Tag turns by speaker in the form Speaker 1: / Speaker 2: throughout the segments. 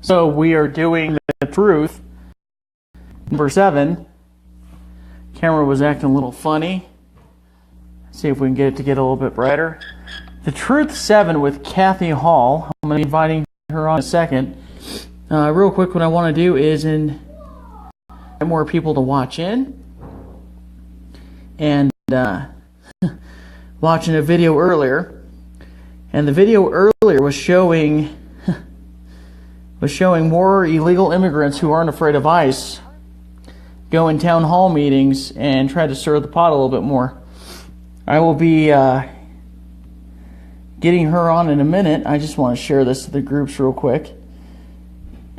Speaker 1: So we are doing the truth. Number 7. Camera was acting a little funny. See if we can get it to get a little bit brighter. The Truth 7 with Kathy Hall. I'm going to be inviting her on in a second. Real quick, what I want to do is get more people to watch in. And watching a video earlier. And the video earlier was showing more illegal immigrants who aren't afraid of ICE go in town hall meetings and try to stir the pot a little bit more. I will be getting her on in a minute. I just want to share this to the groups real quick.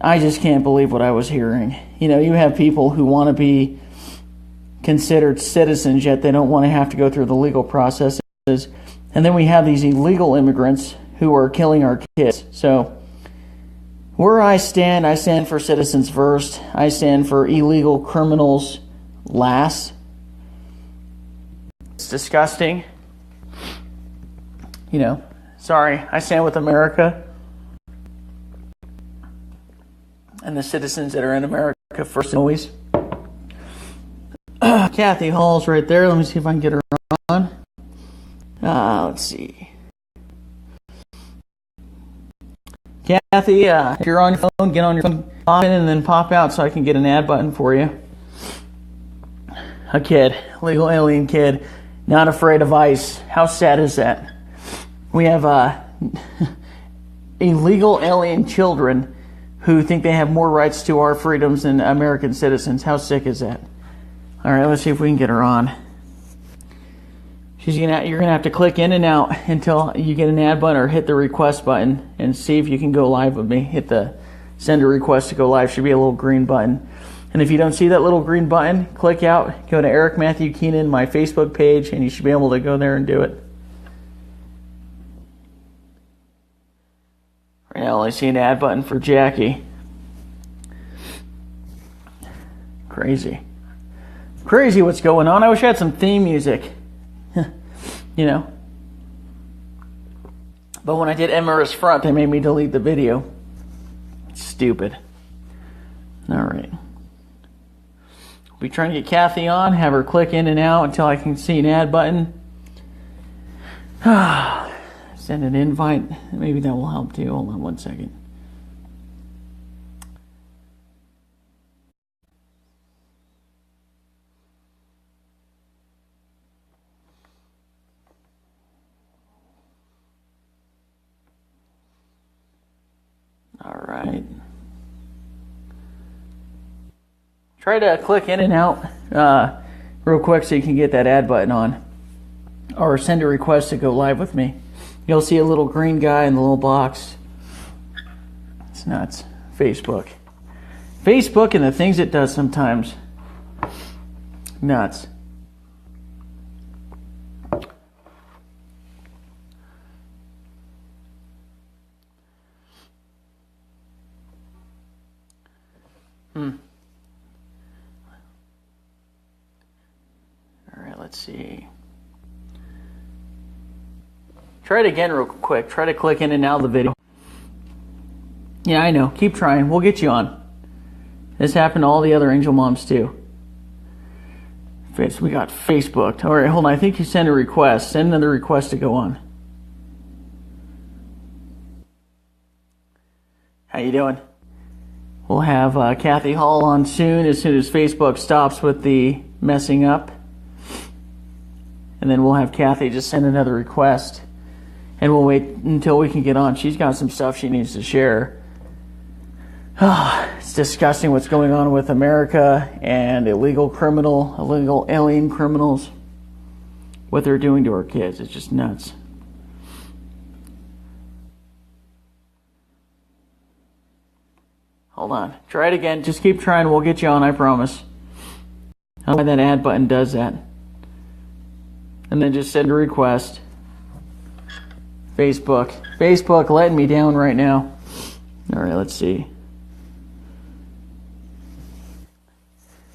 Speaker 1: I just can't believe what I was hearing. You know, you have people who want to be considered citizens, yet they don't want to have to go through the legal processes. And then we have these illegal immigrants who are killing our kids. So where I stand for citizens first. I stand for illegal criminals last. It's disgusting. You know, sorry, I stand with America and the citizens that are in America first and always. Kathy Hall's right there. Let me see if I can get her on. Let's see. Kathy, if you're on your phone, get on your phone, pop in and then pop out so I can get an ad button for you. A kid, legal alien kid, not afraid of ICE. How sad is that? We have illegal alien children who think they have more rights to our freedoms than American citizens. How sick is that? All right, let's see if we can get her on. You're gonna have to click in and out until you get an ad button or hit the request button and see if you can go live with me. Hit the send a request to go live. Should be a little green button. And if you don't see that little green button, click out. Go to Eric Matthew Keenan, my Facebook page, and you should be able to go there and do it. Right now, I see an ad button for Jackie. Crazy what's going on. I wish I had some theme music. You know. But when I did Emira's Front, they made me delete the video. Stupid. Alright. We'll be trying to get Kathy on, have her click in and out until I can see an ad button. Send an invite. Maybe that will help too. Hold on one second. All right. Try to click in and out real quick so you can get that ad button on. Or send a request to go live with me. You'll see a little green guy in the little box. It's nuts. Facebook and the things it does sometimes. Nuts. Alright, let's see. Try it again real quick. Try to click in and out of the video. Yeah, I know. Keep trying. We'll get you on. This happened to all the other Angel Moms too. We got Facebook. Alright, hold on. I think you sent a request. Send another request to go on. How you doing? We'll have Kathy Hall on soon as Facebook stops with the messing up. And then we'll have Kathy just send another request. And we'll wait until we can get on. She's got some stuff she needs to share. It's disgusting what's going on with America and illegal alien criminals. What they're doing to our kids. It's just nuts. Hold on. Try it again. Just keep trying. We'll get you on, I promise. I don't know why that ad button does that. And then just send a request. Facebook letting me down right now. Alright, let's see.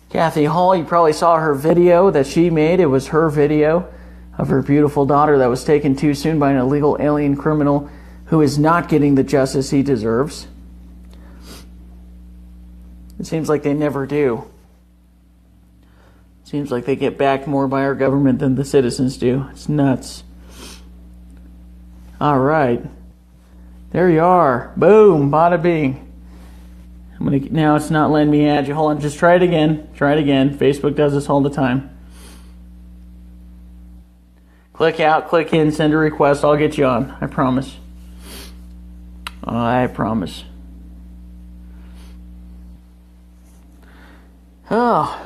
Speaker 1: Kathy Hall, you probably saw her video that she made. It was her video of her beautiful daughter that was taken too soon by an illegal alien criminal who is not getting the justice he deserves. It seems like they never do. Seems like they get backed more by our government than the citizens do. It's nuts. All right. There you are. Boom. Bada bing. Now it's not letting me add you. Hold on. Just try it again. Try it again. Facebook does this all the time. Click out, click in, send a request. I'll get you on. I promise. I promise. Oh.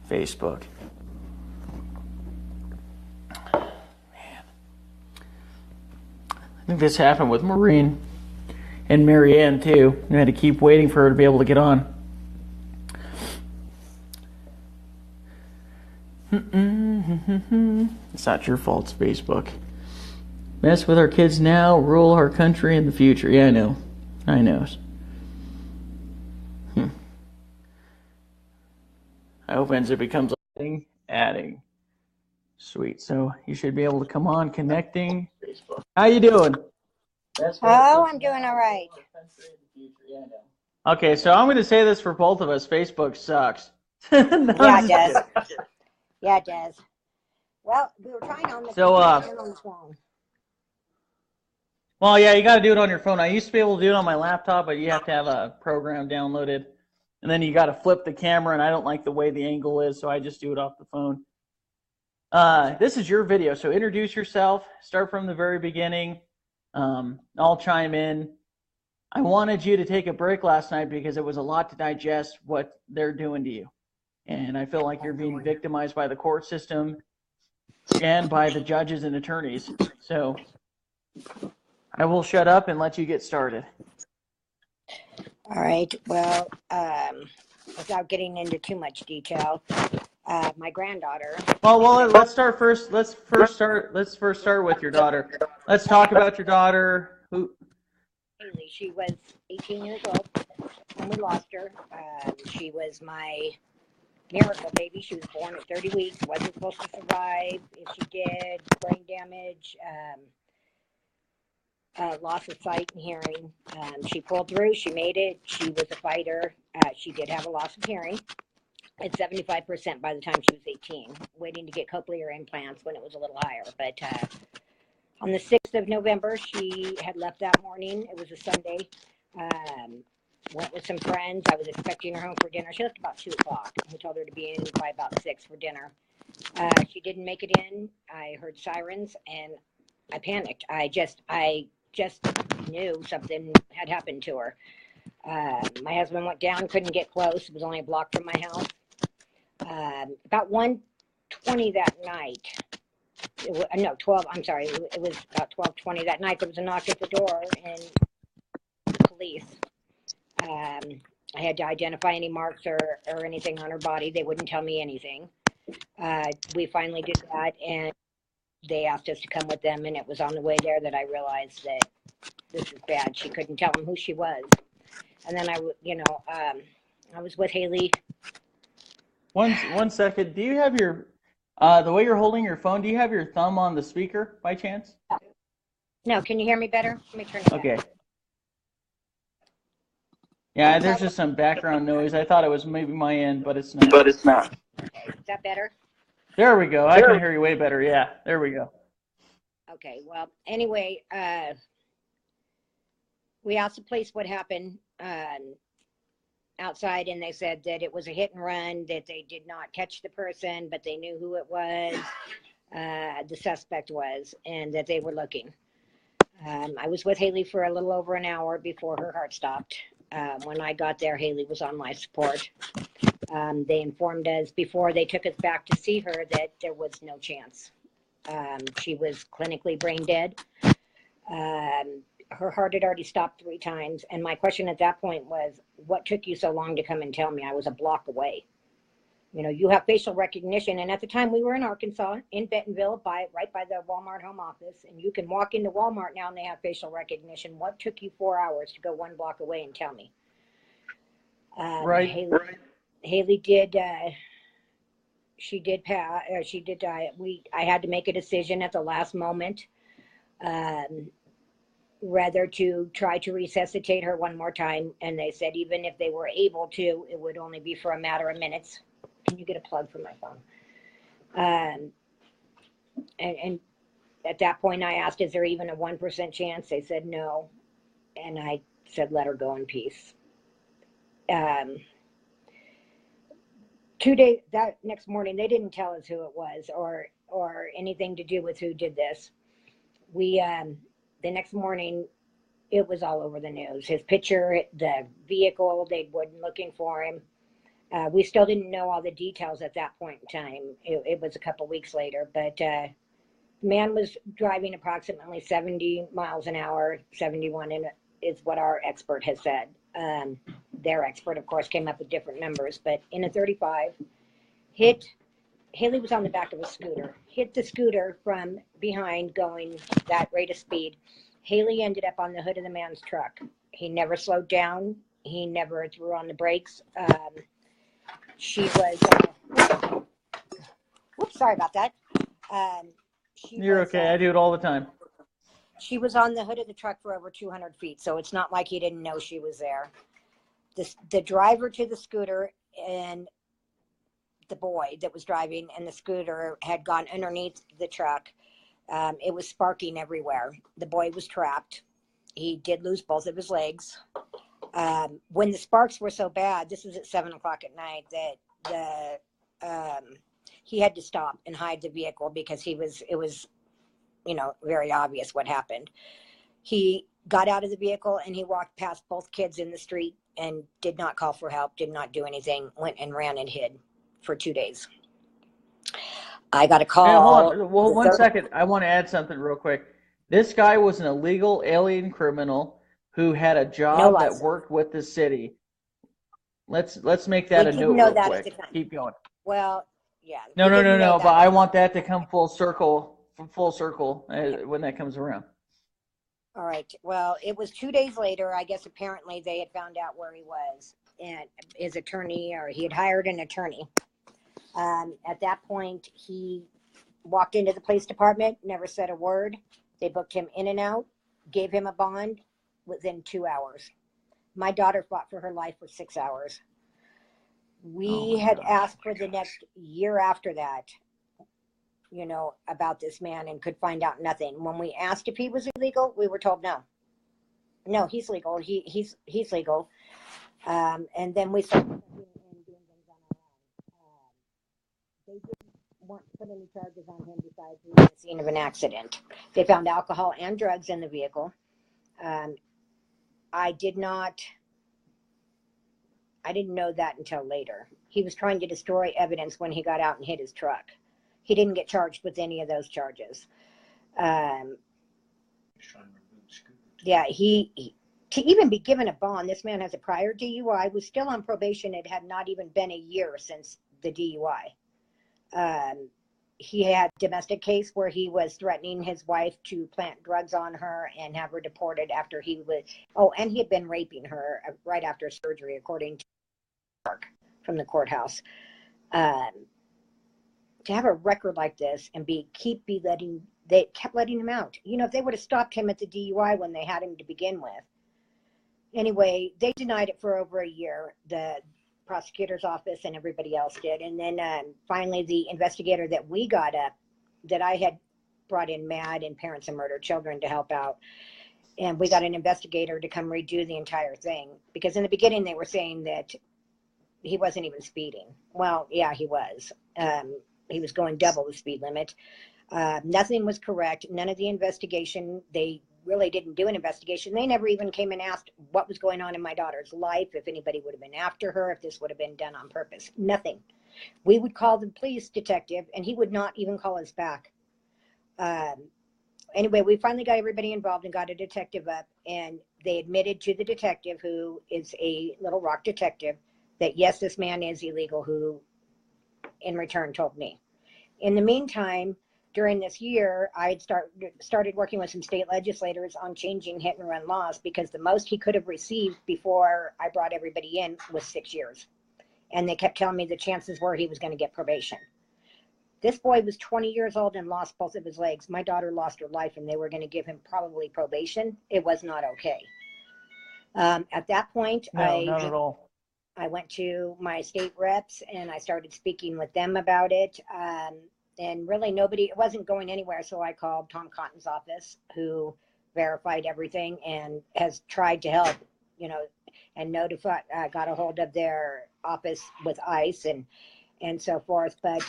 Speaker 1: Facebook. Man. I think this happened with Maureen and Marianne too. We had to keep waiting for her to be able to get on. It's not your fault, it's Facebook. Mess with our kids now, rule our country in the future. Yeah, I know. I know. I hope it becomes adding. Sweet. So you should be able to come on, connecting. How you doing?
Speaker 2: Oh, I'm doing all right.
Speaker 1: Okay, so I'm going to say this for both of us. Facebook sucks.
Speaker 2: No, yeah, it does. Yeah, it does. Well, we were trying on the phone.
Speaker 1: Well, yeah, you got to do it on your phone. I used to be able to do it on my laptop, but you have to have a program downloaded. And then you got to flip the camera, and I don't like the way the angle is, so I just do it off the phone. This is your video, so introduce yourself. Start from the very beginning. I'll chime in. I wanted you to take a break last night because it was a lot to digest what they're doing to you. And I feel like you're being victimized by the court system and by the judges and attorneys. So I will shut up and let you get started.
Speaker 2: All right. Well, without getting into too much detail, my granddaughter.
Speaker 1: Well, let's start first. Let's first start with your daughter. Let's talk about your daughter.
Speaker 2: Haley. She was 18 years old when we lost her. She was my miracle baby. She was born at 30 weeks. Wasn't supposed to survive. If she did, brain damage. Loss of sight and hearing. She pulled through. She made it. She was a fighter. She did have a loss of hearing at 75% by the time she was 18, waiting to get cochlear implants when it was a little higher. But on the 6th of November, she had left that morning. It was a Sunday. Went with some friends. I was expecting her home for dinner. She left about 2 o'clock. We told her to be in by about 6 for dinner. She didn't make it in. I heard sirens and I panicked. I just knew something had happened to her. My husband went down, couldn't get close. It was only a block from my house. About 1:20 that night. It was about 12:20 that night. There was a knock at the door and the police. I had to identify any marks or anything on her body. They wouldn't tell me anything. We finally did that, and they asked us to come with them, and it was on the way there that I realized that this is bad. She couldn't tell them who she was. And then I was with Haley.
Speaker 1: One second. Do you have your, the way you're holding your phone, do you have your thumb on the speaker by chance?
Speaker 2: No, can you hear me better? Let me turn it
Speaker 1: Okay.
Speaker 2: back.
Speaker 1: Yeah, there's just some background noise. I thought it was maybe my end, but it's not.
Speaker 2: Okay. Is that better?
Speaker 1: There we go. I can hear you way better. Yeah, there we go.
Speaker 2: Okay, well, anyway, we asked the police what happened outside, and they said that it was a hit and run, that they did not catch the person, but they knew who it was, the suspect was, and that they were looking. I was with Haley for a little over an hour before her heart stopped. When I got there, Haley was on life support. They informed us before they took us back to see her that there was no chance. She was clinically brain dead. Her heart had already stopped 3 times. And my question at that point was, what took you so long to come and tell me? I was a block away. You know, you have facial recognition. And at the time we were in Arkansas, in Bentonville, right by the Walmart home office. And you can walk into Walmart now and they have facial recognition. What took you 4 hours to go 1 block away and tell me?
Speaker 1: Right.
Speaker 2: Haley did, she did die. I had to make a decision at the last moment. rather to try to resuscitate her one more time. And they said even if they were able to, it would only be for a matter of minutes. Can you get a plug for my phone? And at that point, I asked, is there even a 1% chance? They said no. And I said, let her go in peace. 2 days, that next morning, they didn't tell us who it was or anything to do with who did this. We, the next morning, it was all over the news. His picture, the vehicle, they'd been looking for him. We still didn't know all the details at that point in time. It was a couple weeks later, but the man was driving approximately 70 miles an hour, 71 is what our expert has said. Their expert, of course, came up with different numbers, but in a 35, Haley was on the back of a scooter, hit the scooter from behind going that rate of speed. Haley ended up on the hood of the man's truck. He never slowed down. He never threw on the brakes. She was, whoops, sorry about that.
Speaker 1: You're okay. I do it all the time.
Speaker 2: She was on the hood of the truck for over 200 feet, so it's not like he didn't know she was there. The driver to the scooter and the boy that was driving and the scooter had gone underneath the truck. It was sparking everywhere. The boy was trapped. He did lose both of his legs. When the sparks were so bad, this was at 7 o'clock at night, that he had to stop and hide the vehicle because it was, very obvious what happened. He got out of the vehicle and he walked past both kids in the street and did not call for help, did not do anything, went and ran and hid for 2 days. I got a call.
Speaker 1: Hey, hold on. Well, 1 second. I want to add something real quick. This guy was an illegal alien criminal who had a job that worked with the city. Let's make that a note real quick. Keep going.
Speaker 2: Well, yeah.
Speaker 1: No. But I want that to come full circle when that comes around.
Speaker 2: All right. Well, it was 2 days later. I guess apparently they had found out where he was, and his attorney, or he had hired an attorney. At that point, he walked into the police department, never said a word. They booked him in and out, gave him a bond within 2 hours. My daughter fought for her life for 6 hours. We had asked for the next year after that, about this man and could find out nothing. When we asked if he was illegal, we were told no. No, he's legal. He's legal. And then we started doing things on our own. They didn't want to put any charges on him besides he was the scene of an accident. They found alcohol and drugs in the vehicle. I didn't know that until later. He was trying to destroy evidence when he got out and hit his truck. He didn't get charged with any of those charges. Yeah, he to even be given a bond, this man has a prior DUI, was still on probation. It had not even been a year since the DUI. He had a domestic case where he was threatening his wife to plant drugs on her and have her deported after he was, and he had been raping her right after surgery, according to from the courthouse. To have a record like this and they kept letting him out. If they would have stopped him at the DUI when they had him to begin with. Anyway, they denied it for over a year, the prosecutor's office and everybody else did. And then finally the investigator that we got up, that I had brought in MAD and Parents of Murdered Children to help out. And we got an investigator to come redo the entire thing. Because in the beginning they were saying that he wasn't even speeding. Well, yeah, he was. He was going double the speed limit. Nothing was correct. None of the investigation, they really didn't do an investigation. They never even came and asked what was going on in my daughter's life, if anybody would have been after her, if this would have been done on purpose. Nothing. We would call the police detective and he would not even call us back. Anyway, we finally got everybody involved and got a detective up, and they admitted to the detective, who is a Little Rock detective, that yes, this man is illegal, who in return told me. In the meantime, during this year, I had started working with some state legislators on changing hit and run laws, because the most he could have received before I brought everybody in was 6 years. And they kept telling me the chances were he was going to get probation. This boy was 20 years old and lost both of his legs. My daughter lost her life, and they were going to give him probably probation. It was not okay. At that point,
Speaker 1: No, not at all.
Speaker 2: I went to my state reps and I started speaking with them about it. And really nobody, it wasn't going anywhere. So I called Tom Cotton's office, who verified everything and has tried to help, you know, and notified, got a hold of their office with ICE and so forth. But,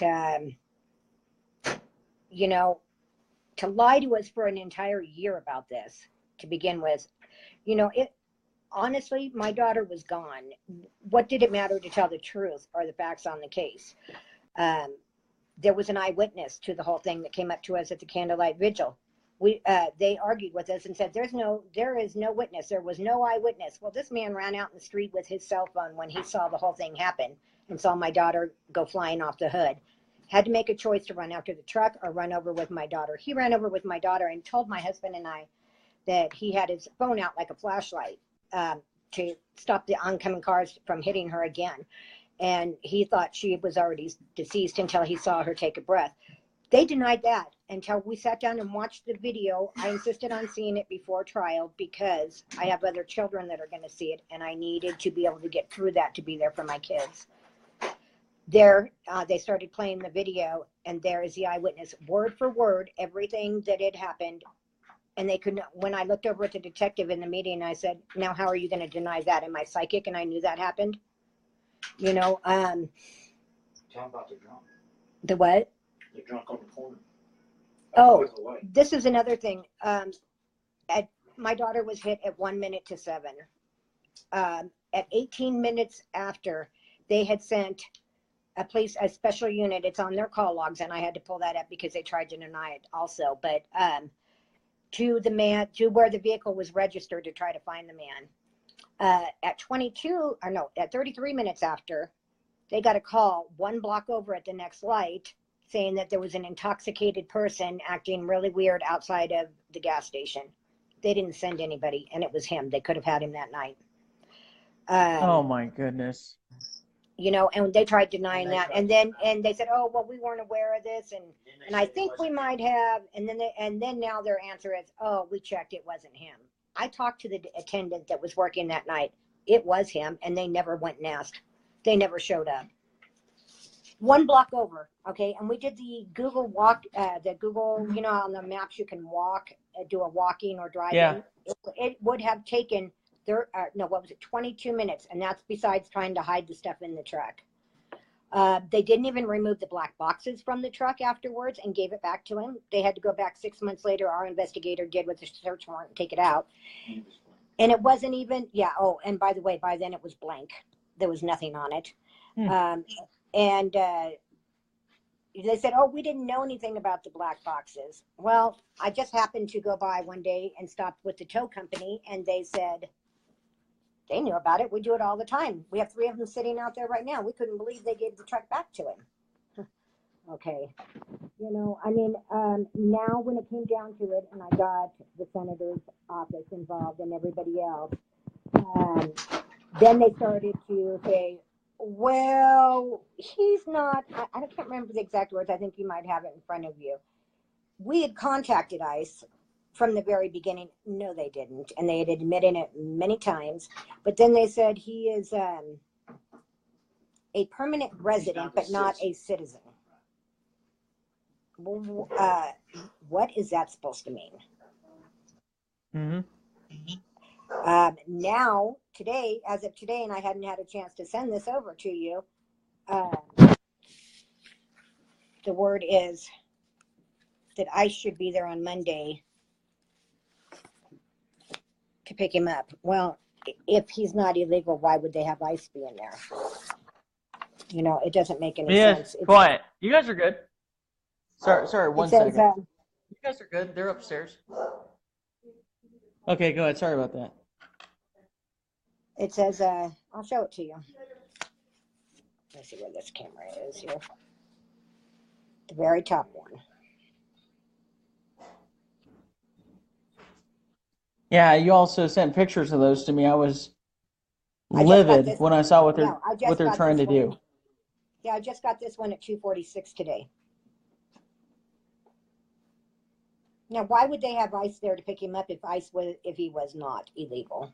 Speaker 2: you know, to lie to us for an entire year about this to begin with, you know, honestly, my daughter was gone. What did it matter to tell the truth or the facts on the case? There was an eyewitness to the whole thing that came up to us at the candlelight vigil. They argued with us and said, there is no witness. There was no eyewitness. Well, this man ran out in the street with his cell phone when he saw the whole thing happen and saw my daughter go flying off the hood. Had to make a choice to run after the truck or run over with my daughter. He ran over with my daughter and told my husband and I that he had his phone out like a flashlight to stop the oncoming cars from hitting her again. And he thought she was already deceased until he saw her take a breath. They denied that until we sat down and watched the video. I insisted on seeing it before trial because I have other children that are going to see it, and I needed to be able to get through that to be there for my kids. There, they started playing the video, and there is the eyewitness, word for word, everything that had happened. And they couldn't, when I looked over at the detective in the meeting, I said, now how are you going to deny that? Am I psychic and I knew that happened? You know,
Speaker 3: Tell them about the drunk.
Speaker 2: The what?
Speaker 3: The drunk on the corner.
Speaker 2: Oh, this is another thing. My daughter was hit at 1 minute to 7. At 18 minutes after, they had sent a special unit. It's on their call logs, and I had to pull that up because they tried to deny it also. But to where the vehicle was registered to try to find the man. At 33 minutes after, they got a call 1 block over at the next light saying that there was an intoxicated person acting really weird outside of the gas station. They didn't send anybody, and it was him. They could have had him that night.
Speaker 1: Oh my goodness.
Speaker 2: You know, and they tried denying that, and they said, "Oh, well, we weren't aware of this," and I think we might have, and then now their answer is, "Oh, we checked, it wasn't him." I talked to the attendant that was working that night. It was him, and they never went and asked. They never showed up. 1 block over, okay, and we did the Google walk, you know, on the maps you can walk, do a walking or driving.
Speaker 1: Yeah.
Speaker 2: It would have taken 22 minutes, and that's besides trying to hide the stuff in the truck. They didn't even remove the black boxes from the truck afterwards and gave it back to him. They had to go back 6 months later. Our investigator did with the search warrant and take it out. And it wasn't even, oh, and by the way, by then it was blank. There was nothing on it. And they said, "Oh, we didn't know anything about the black boxes." Well, I just happened to go by one day and stopped with the tow company, and they said they knew about it. We do it all the time. We have 3 of them sitting out there right now. We couldn't believe they gave the truck back to him. Okay. You know, I mean, now when it came down to it, and I got the senator's office involved and everybody else, then they started to say, well, he's not, I can't remember the exact words. I think you might have it in front of you. We had contacted ICE from the very beginning. No, they didn't. And they had admitted it many times. But then they said he is a permanent resident, but not a citizen. What is that supposed to mean?
Speaker 1: Mm-hmm.
Speaker 2: Now, today, as of today, and I hadn't had a chance to send this over to you, the word is that I should be there on Monday to pick him up. Well, if he's not illegal, why would they have ICE be in there? You know, it doesn't make any sense.
Speaker 1: Quiet. You guys are good. Sorry, one second. You guys are good. They're upstairs. Okay, go ahead. Sorry about that.
Speaker 2: It says, I'll show it to you. Let's see where this camera is here. The very top one.
Speaker 1: Yeah, you also sent pictures of those to me. I was livid when I saw what they're trying to do.
Speaker 2: Yeah, I just got this one at 2:46 today. Now, why would they have ICE there to pick him up if he was not illegal?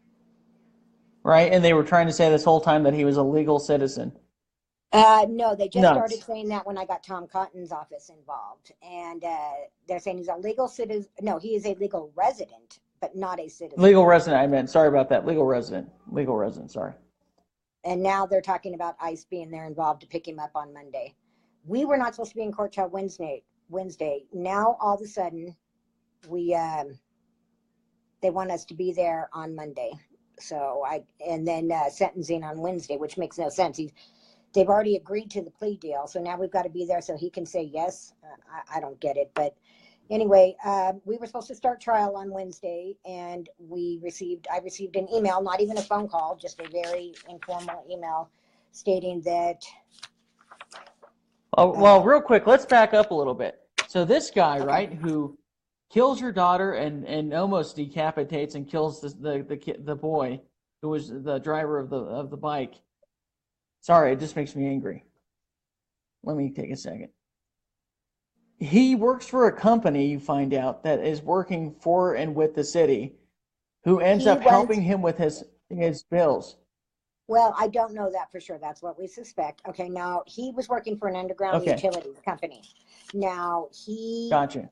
Speaker 1: right? And they were trying to say this whole time that he was a legal citizen.
Speaker 2: No, they just started
Speaker 1: Nuts.
Speaker 2: saying that when I got Tom Cotton's office involved, and they're saying he's a legal citizen. No, he is a legal resident, but not a citizen.
Speaker 1: Legal resident, I meant. Sorry about that. Legal resident. Legal resident, sorry.
Speaker 2: And now they're talking about ICE being there involved to pick him up on Monday. We were not supposed to be in court till Wednesday. Now all of a sudden, they want us to be there on Monday. So and then sentencing on Wednesday, which makes no sense. They've already agreed to the plea deal, so now we've got to be there so he can say yes. I don't get it, but anyway, we were supposed to start trial on Wednesday, and I received an email, not even a phone call, just a very informal email stating that.
Speaker 1: Oh, well, real quick, let's back up a little bit. So this guy,
Speaker 2: Okay.
Speaker 1: right, who kills your daughter and almost decapitates and kills the boy who was the driver of the bike. Sorry, it just makes me angry. Let me take a second. He works for a company, you find out, that is working for and with the city, who ends up helping him with his bills.
Speaker 2: Well, I don't know that for sure. That's what we suspect. Okay, now he was working for an underground utilities company. Now
Speaker 1: Gotcha.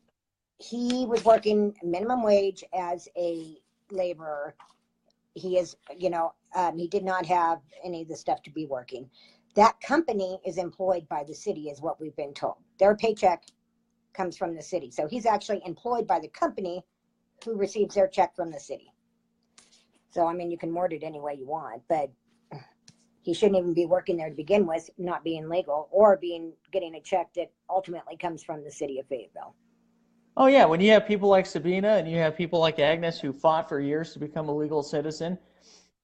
Speaker 2: He was working minimum wage as a laborer. He is, he did not have any of the stuff to be working. That company is employed by the city, is what we've been told. Their paycheck comes from the city. So he's actually employed by the company who receives their check from the city. So, I mean, you can word it any way you want, but he shouldn't even be working there to begin with, not being legal, or getting a check that ultimately comes from the city of Fayetteville.
Speaker 1: Oh, yeah, when you have people like Sabina and you have people like Agnes who fought for years to become a legal citizen,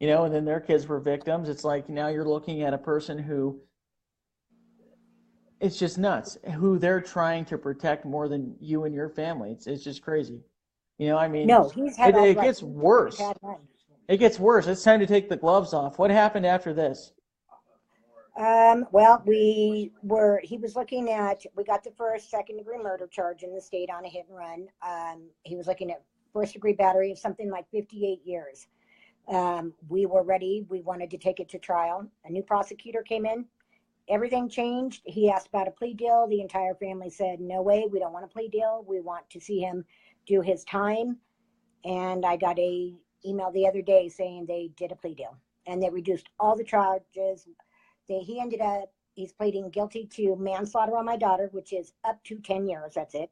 Speaker 1: and then their kids were victims, it's like now you're looking at a person who, it's just nuts, who they're trying to protect more than you and your family. It's just crazy. I mean,
Speaker 2: no, he's had
Speaker 1: it gets worse. It gets worse. It's time to take the gloves off. What happened after this?
Speaker 2: Well, he was looking at, we got the first second-degree murder charge in the state on a hit and run. He was looking at first-degree battery of something like 58 years. We were ready. We wanted to take it to trial. A new prosecutor came in. Everything changed. He asked about a plea deal. The entire family said, no way, we don't want a plea deal. We want to see him do his time. And I got a email the other day saying they did a plea deal. And they reduced all the charges. He's pleading guilty to manslaughter on my daughter, which is up to 10 years. That's it.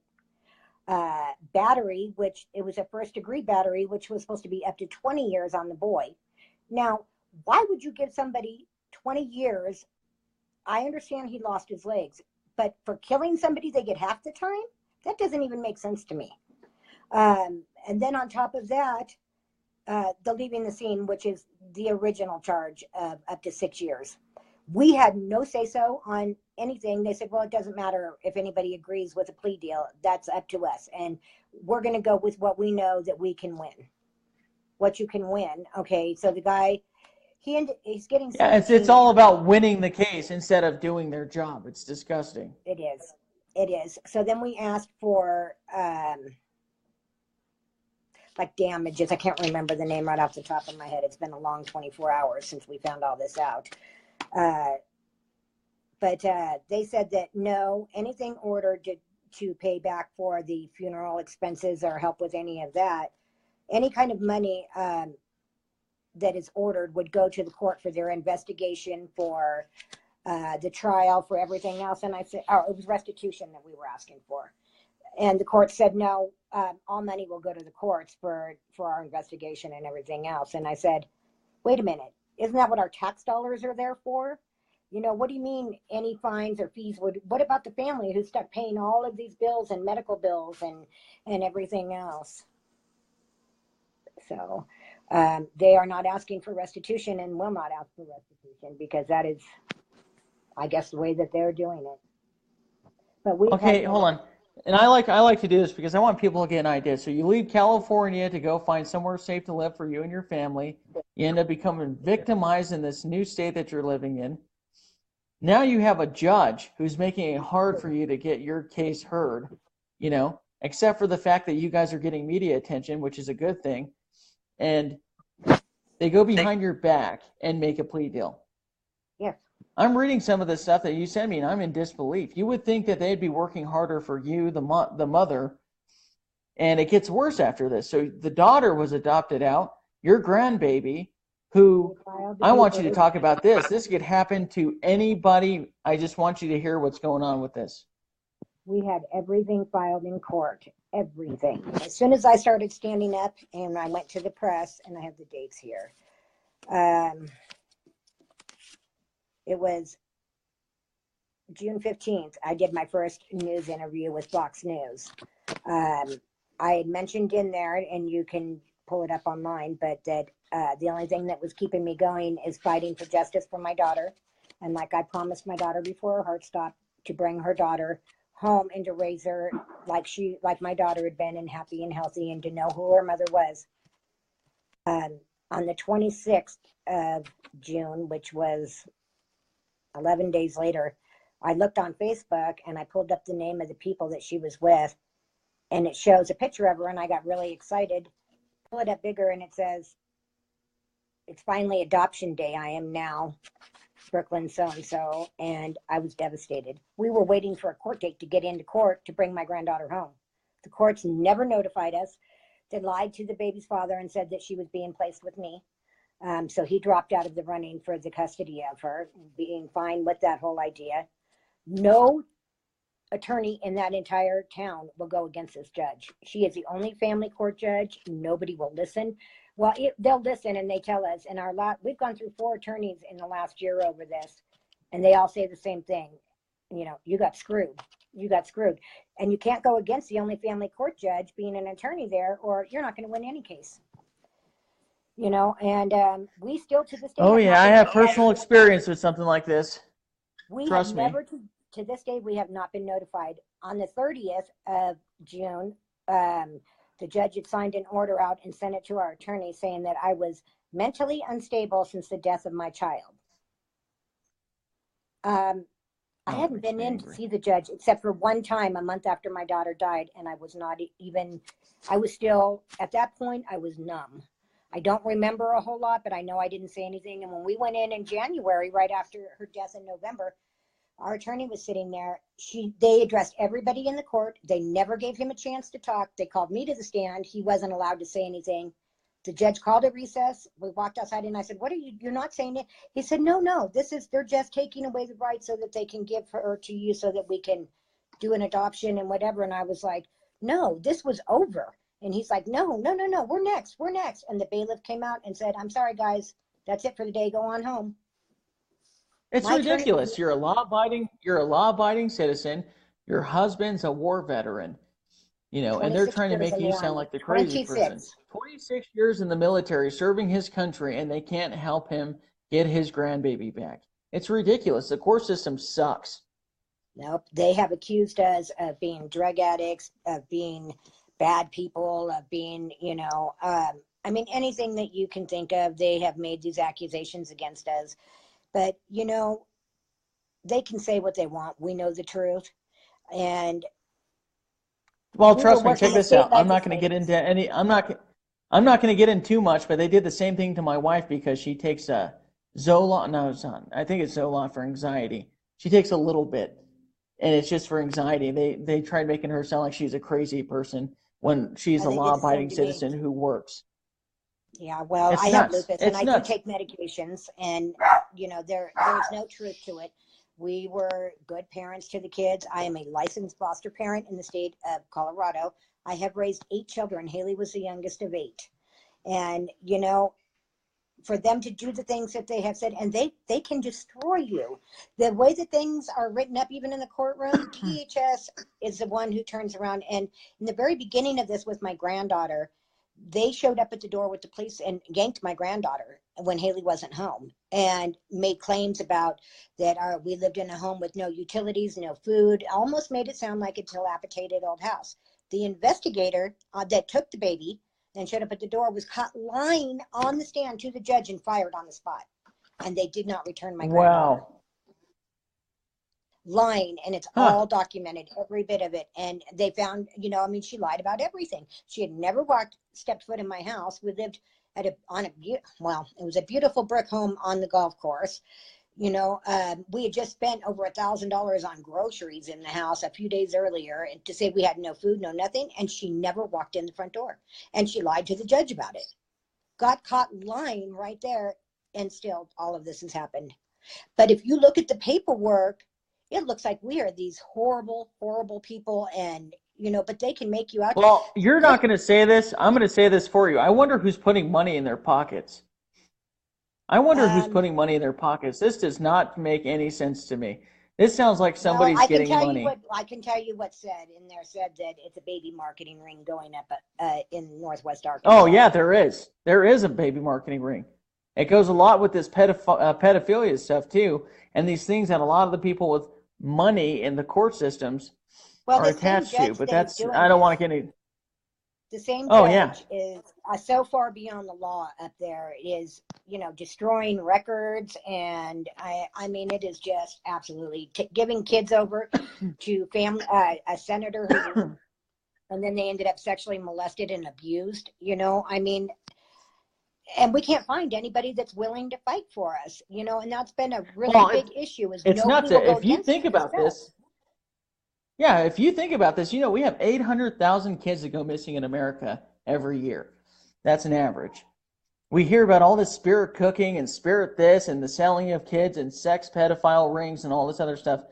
Speaker 2: Battery, which it was a first-degree battery, which was supposed to be up to 20 years on the boy. Now, why would you give somebody 20 years? I understand he lost his legs, but for killing somebody, they get half the time? That doesn't even make sense to me. And then on top of that, the leaving the scene, which is the original charge of up to 6 years. We had no say-so on anything. They said, well, it doesn't matter if anybody agrees with a plea deal. That's up to us. And we're going to go with what we know that we can win. What you can win. Okay, so the guy, he's getting...
Speaker 1: Yeah, it's all about winning the case instead of doing their job. It's disgusting.
Speaker 2: It is. It is. So then we asked for... damages. I can't remember the name right off the top of my head. It's been a long 24 hours since we found all this out. But they said that no, anything ordered to pay back for the funeral expenses or help with any of that, any kind of money that is ordered would go to the court for their investigation, for the trial, for everything else. And I said, it was restitution that we were asking for. And the court said, no, all money will go to the courts for our investigation and everything else. And I said, wait a minute, isn't that what our tax dollars are there for? What do you mean any fines or fees what about the family who's stuck paying all of these bills and medical bills and everything else? So they are not asking for restitution and will not ask for restitution because that is, I guess, the way that they're doing it. But
Speaker 1: hold on. And I like to do this because I want people to get an idea. So you leave California to go find somewhere safe to live for you and your family. You end up becoming victimized in this new state that you're living in. Now you have a judge who's making it hard for you to get your case heard, except for the fact that you guys are getting media attention, which is a good thing. And they go behind your back and make a plea deal.
Speaker 2: Yes.
Speaker 1: I'm reading some of the stuff that you sent me, and I'm in disbelief. You would think that they'd be working harder for you, the mother, and it gets worse after this. So the daughter was adopted out, your grandbaby, who I want you to talk about this. This could happen to anybody. I just want you to hear what's going on with this.
Speaker 2: We had everything filed in court, everything. As soon as I started standing up and I went to the press, and I have the dates here. It was June 15th. I did my first news interview with Fox News. I had mentioned in there, and you can pull it up online, but that the only thing that was keeping me going is fighting for justice for my daughter. And like I promised my daughter before her heart stopped, to bring her daughter home and to raise her like my daughter had been, and happy and healthy, and to know who her mother was. On the 26th of June, which was 11 days later, I looked on Facebook and I pulled up the name of the people that she was with, and it shows a picture of her, and I got really excited. Pull it up bigger, and it says, "It's finally adoption day. I am now Brooklyn so-and-so," and I was devastated. We were waiting for a court date to get into court to bring my granddaughter home. The courts never notified us. They lied to the baby's father and said that she was being placed with me. So he dropped out of the running for the custody of her, being fine with that whole idea. No attorney in that entire town will go against this judge. She is the only family court judge. Nobody will listen. Well, they'll listen, and they tell us. In our lot, we've gone through 4 attorneys in the last year over this, and they all say the same thing. You know, you got screwed. You got screwed. And you can't go against the only family court judge being an attorney there, or you're not going to win any case. You know, and we still to this day.
Speaker 1: Oh, yeah, I have personal experience with something like this. Trust me.
Speaker 2: Never, to this day, we have not been notified. On the 30th of June, the judge had signed an order out and sent it to our attorney saying that I was mentally unstable since the death of my child. I hadn't been in to see the judge except for one time a month after my daughter died, and I was not even, I was still, at that point, I was numb. I don't remember a whole lot, but I know I didn't say anything. And when we went in January, right after her death in November, our attorney was sitting there. They addressed everybody in the court. They never gave him a chance to talk. They called me to the stand. He wasn't allowed to say anything. The judge called a recess. We walked outside, and I said, "What are you're not saying it?" He said, no, they're just taking away the right so that they can give her to you so that we can do an adoption and whatever. And I was like, no, this was over. And he's like, no, we're next. And the bailiff came out and said, "I'm sorry, guys. That's it for the day. Go on home."
Speaker 1: It's ridiculous. You're a law-abiding citizen. Your husband's a war veteran, you know, and they're trying to make you sound like the crazy person. 26 years in the military, serving his country, and they can't help him get his grandbaby back. It's ridiculous. The court system sucks.
Speaker 2: Nope. They have accused us of being drug addicts, of being bad people, of being, I mean, anything that you can think of, they have made these accusations against us. But, they can say what they want. We know the truth. And
Speaker 1: well, trust me, check this out. I'm not going to get into any, I'm not going to get in too much, but they did the same thing to my wife because she takes a Zoloft. No, it's not. I think it's Zoloft for anxiety. She takes a little bit, and it's just for anxiety. They tried making her sound like she's a crazy person when she's a law-abiding citizen who works.
Speaker 2: Yeah, well, I have lupus, and I do take medications, and, there's no truth to it. We were good parents to the kids. I am a licensed foster parent in the state of Colorado. I have raised 8 children. Haley was the youngest of 8. And, for them to do the things that they have said, and they can destroy you. The way that things are written up, even in the courtroom, DHS is the one who turns around. And in the very beginning of this with my granddaughter, they showed up at the door with the police and yanked my granddaughter when Haley wasn't home and made claims about that we lived in a home with no utilities, no food, almost made it sound like a dilapidated old house. The investigator that took the baby and showed up at the door was caught lying on the stand to the judge and fired on the spot. And they did not return my granddaughter.
Speaker 1: Wow.
Speaker 2: lying, and it's
Speaker 1: Huh.
Speaker 2: all documented, every bit of it. And they found, I mean, she lied about everything. She had never stepped foot in my house. We lived well, it was a beautiful brick home on the golf course. We had just spent over $1,000 on groceries in the house a few days earlier, and to say we had no food, no nothing. And she never walked in the front door, and she lied to the judge about it. Got caught lying right there, and still all of this has happened. But if you look at the paperwork, it looks like we are these horrible, horrible people, and but they can make you out.
Speaker 1: Well, you're
Speaker 2: Good.
Speaker 1: not going to say this. I'm going to say this for you. I wonder who's putting money in their pockets. I wonder who's putting money in their pockets. This does not make any sense to me. This sounds like
Speaker 2: Well,
Speaker 1: somebody's
Speaker 2: I can
Speaker 1: getting
Speaker 2: tell you
Speaker 1: money.
Speaker 2: what said in there. Said that it's a baby marketing ring going up in Northwest
Speaker 1: Oh,
Speaker 2: Arkansas.
Speaker 1: yeah, there is. There is a baby marketing ring. It goes a lot with this pedophilia stuff, too. And these things that a lot of the people with money in the court systems
Speaker 2: Well,
Speaker 1: are
Speaker 2: the same
Speaker 1: attached to.
Speaker 2: judge
Speaker 1: But
Speaker 2: that is
Speaker 1: that's, I don't
Speaker 2: doing
Speaker 1: want to
Speaker 2: this,
Speaker 1: get any.
Speaker 2: the same
Speaker 1: Oh, yeah.
Speaker 2: judge is so far beyond the law up there, is destroying records. And I mean, it is just absolutely giving kids over to family, a senator who, and then they ended up sexually molested and abused. I mean, and we can't find anybody that's willing to fight for us. And that's been a really
Speaker 1: Well,
Speaker 2: big issue, is
Speaker 1: it's
Speaker 2: nobody
Speaker 1: nuts.
Speaker 2: will go
Speaker 1: If you
Speaker 2: against
Speaker 1: think about
Speaker 2: stuff.
Speaker 1: this, yeah, if you think about this, we have 800,000 kids that go missing in America every year. That's an average. We hear about all this spirit cooking and spirit this and the selling of kids and sex pedophile rings and all this other stuff.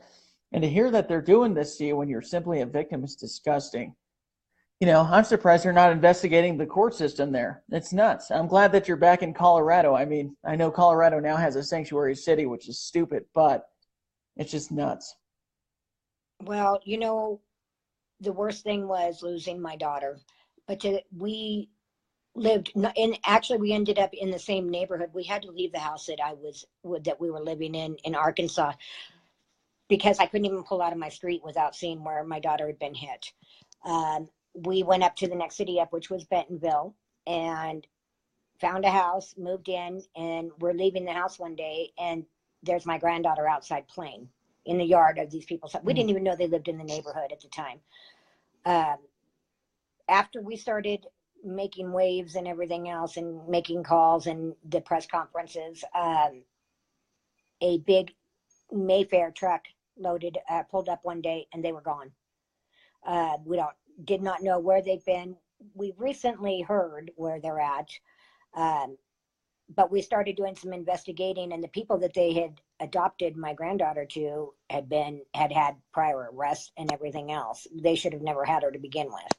Speaker 1: And to hear that they're doing this to you when you're simply a victim is disgusting. I'm surprised they're not investigating the court system there. It's nuts. I'm glad that you're back in Colorado. I mean, I know Colorado now has a sanctuary city, which is stupid, but it's just nuts.
Speaker 2: Well, the worst thing was losing my daughter. But we lived in, actually, we ended up in the same neighborhood. We had to leave the house that we were living in Arkansas, because I couldn't even pull out of my street without seeing where my daughter had been hit. We went up to the next city up, which was Bentonville, and found a house, moved in, and we're leaving the house one day, and there's my granddaughter outside playing in the yard of these people. We didn't even know they lived in the neighborhood at the time. After we started making waves and everything else, and making calls and the press conferences, a big Mayfair truck pulled up one day, and they were gone. We did not know where they've been. We recently heard where they're at, but we started doing some investigating, and the people that they had adopted my granddaughter to had had prior arrests and everything else. They should have never had her to begin with.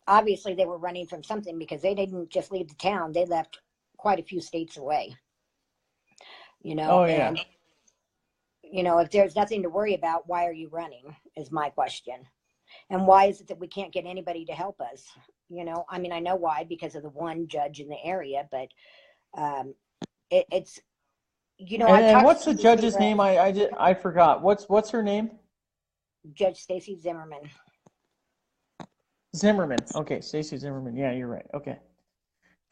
Speaker 2: Obviously, they were running from something, because they didn't just leave the town; they left quite a few states away.
Speaker 1: Oh, yeah.
Speaker 2: And if there's nothing to worry about, why are you running, is my question. And why is it that we can't get anybody to help us? I mean, I know why, because of the one judge in the area, but it's,
Speaker 1: And what's the judge's name? I forgot. What's her name?
Speaker 2: Judge Stacy Zimmerman.
Speaker 1: Zimmerman. Okay, Stacey Zimmerman. Yeah, you're right. Okay.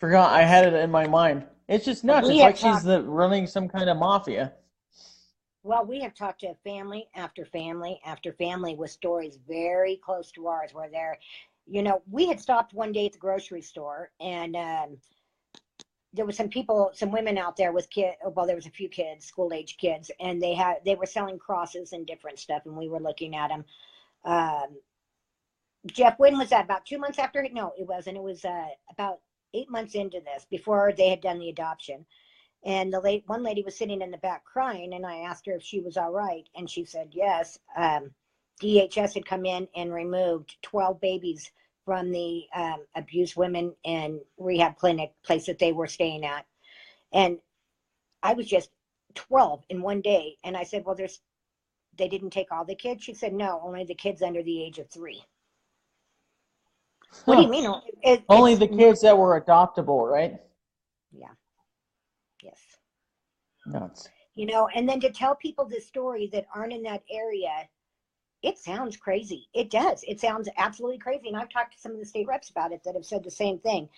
Speaker 1: Forgot. I had it in my mind. It's just nuts. It's like she's running some kind of mafia.
Speaker 2: Well, we have talked to family after family after family with stories very close to ours, where they're, we had stopped one day at the grocery store, and there was some women out there with kids. Well, there was a few kids, school-age kids, and they were selling crosses and different stuff, and we were looking at them. Jeff, when was that? About 2 months after? No, it wasn't. It was about 8 months into this, before they had done the adoption. And one lady was sitting in the back crying, and I asked her if she was all right, and she said yes. DHS had come in and removed 12 babies from the abused women and rehab clinic place that they were staying at. And I was just 12 in one day. And I said, well, they didn't take all the kids? She said, no, only the kids under the age of 3. What do you mean?
Speaker 1: Only the kids that were adoptable, right?
Speaker 2: Yeah. Yes.
Speaker 1: Nuts.
Speaker 2: And then to tell people this story that aren't in that area, it sounds crazy. It does. It sounds absolutely crazy. And I've talked to some of the state reps about it that have said the same thing.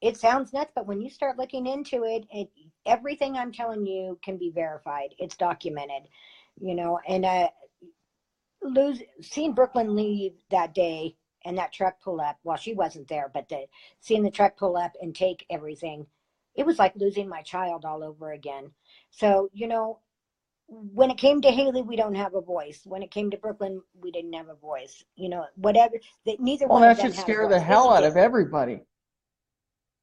Speaker 2: it sounds nuts, but when you start looking into it, everything I'm telling you can be verified. It's documented, and seeing Brooklyn leave that day and that truck pull up. Well, she wasn't there, but seeing the truck pull up and take everything, it was like losing my child all over again. So, when it came to Haley, we don't have a voice. When it came to Brooklyn, we didn't have a voice. Whatever. Neither
Speaker 1: Well,
Speaker 2: one of
Speaker 1: that
Speaker 2: them
Speaker 1: should
Speaker 2: had a
Speaker 1: scare the
Speaker 2: voice. This
Speaker 1: hell
Speaker 2: is
Speaker 1: out of
Speaker 2: different.
Speaker 1: everybody.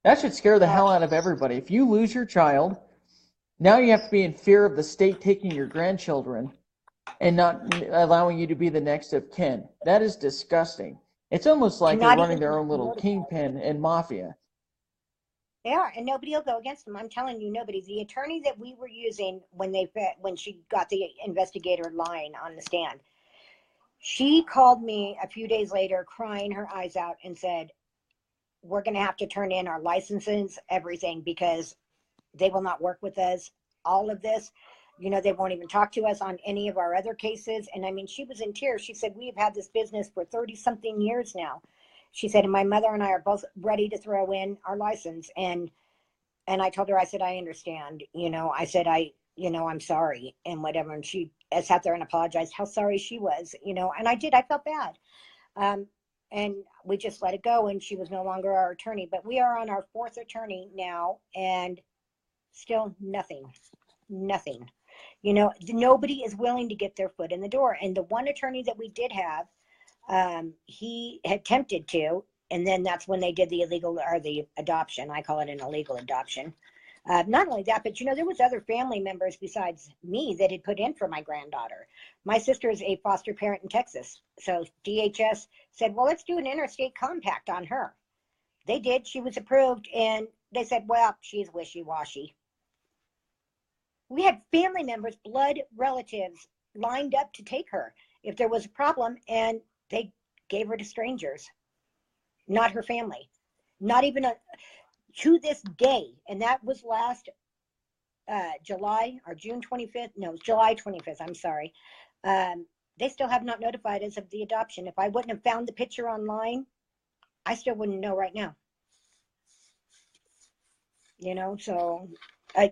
Speaker 1: That should scare the hell out of everybody. If you lose your child, now you have to be in fear of the state taking your grandchildren and not allowing you to be the next of kin. That is disgusting. It's almost like they're
Speaker 2: Not
Speaker 1: running
Speaker 2: even
Speaker 1: their own little
Speaker 2: notified.
Speaker 1: kingpin and mafia.
Speaker 2: They are, and nobody will go against them. I'm telling you, nobody. The attorney that we were using when she got the investigator line on the stand, she called me a few days later, crying her eyes out, and said, "We're going to have to turn in our licenses, everything, because they will not work with us. All of this, they won't even talk to us on any of our other cases." And I mean, she was in tears. She said, "We have had this business for 30 something years now." She said, "And my mother and I are both ready to throw in our license." And I told her, I said, "I understand." I said, I'm sorry and whatever. And she sat there and apologized how sorry she was, and I did. I felt bad. And we just let it go. And she was no longer our attorney. But we are on our fourth attorney now, and still nothing. Nobody is willing to get their foot in the door. And the one attorney that we did have, he had attempted to, and then that's when they did the illegal or the adoption. I call it an illegal adoption. Not only that, but there was other family members besides me that had put in for my granddaughter. My sister is a foster parent in Texas. So DHS said, well, let's do an interstate compact on her. They did. She was approved. And they said, well, she's wishy-washy. We had family members, blood relatives lined up to take her if there was a problem, and they gave her to strangers, not her family, not even to this day. And that was last July or June 25th. No, it was July 25th. I'm sorry. They still have not notified us of the adoption. If I wouldn't have found the picture online, I still wouldn't know right now. So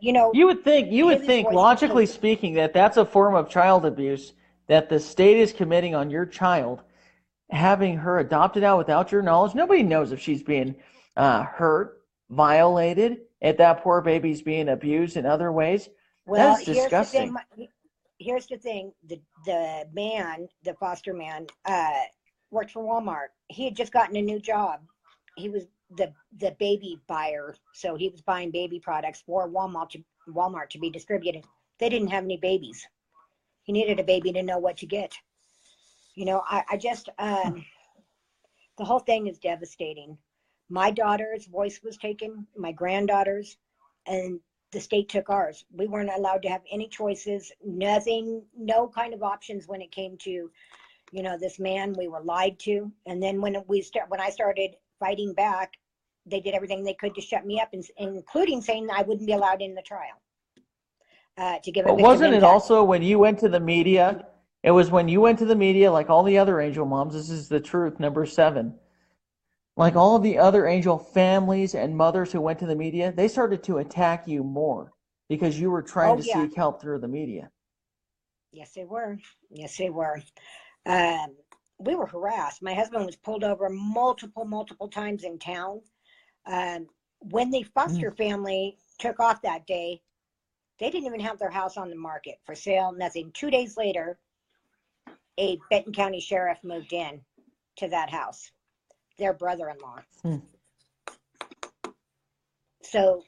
Speaker 1: you would think logically speaking that that's a form of child abuse that the state is committing on your child, having her adopted out without your knowledge. Nobody knows if she's being hurt, violated, if that poor baby's being abused in other ways.
Speaker 2: Well,
Speaker 1: that is disgusting.
Speaker 2: Here's the thing. The man, the foster man, worked for Walmart. He had just gotten a new job. He was the baby buyer, so he was buying baby products for Walmart to be distributed. They didn't have any babies. He needed a baby to know what to get. I just the whole thing is devastating. My daughter's voice was taken, my granddaughter's, and the state took ours. We weren't allowed to have any choices, nothing, no kind of options when it came to, this man. We were lied to. And then when I started fighting back, they did everything they could to shut me up, including saying I wouldn't be allowed in the trial. To give a
Speaker 1: but wasn't it also when you went to the media? It was when you went to the media, like all the other Angel moms. This is the truth, number 7. Like all of the other Angel families and mothers who went to the media, they started to attack you more because you were trying to seek help through the media.
Speaker 2: Yes, they were. Yes, they were. We were harassed. My husband was pulled over multiple times in town. When the foster family took off that day, they didn't even have their house on the market for sale, nothing. 2 days later, a Benton County sheriff moved in to that house, their brother-in-law. So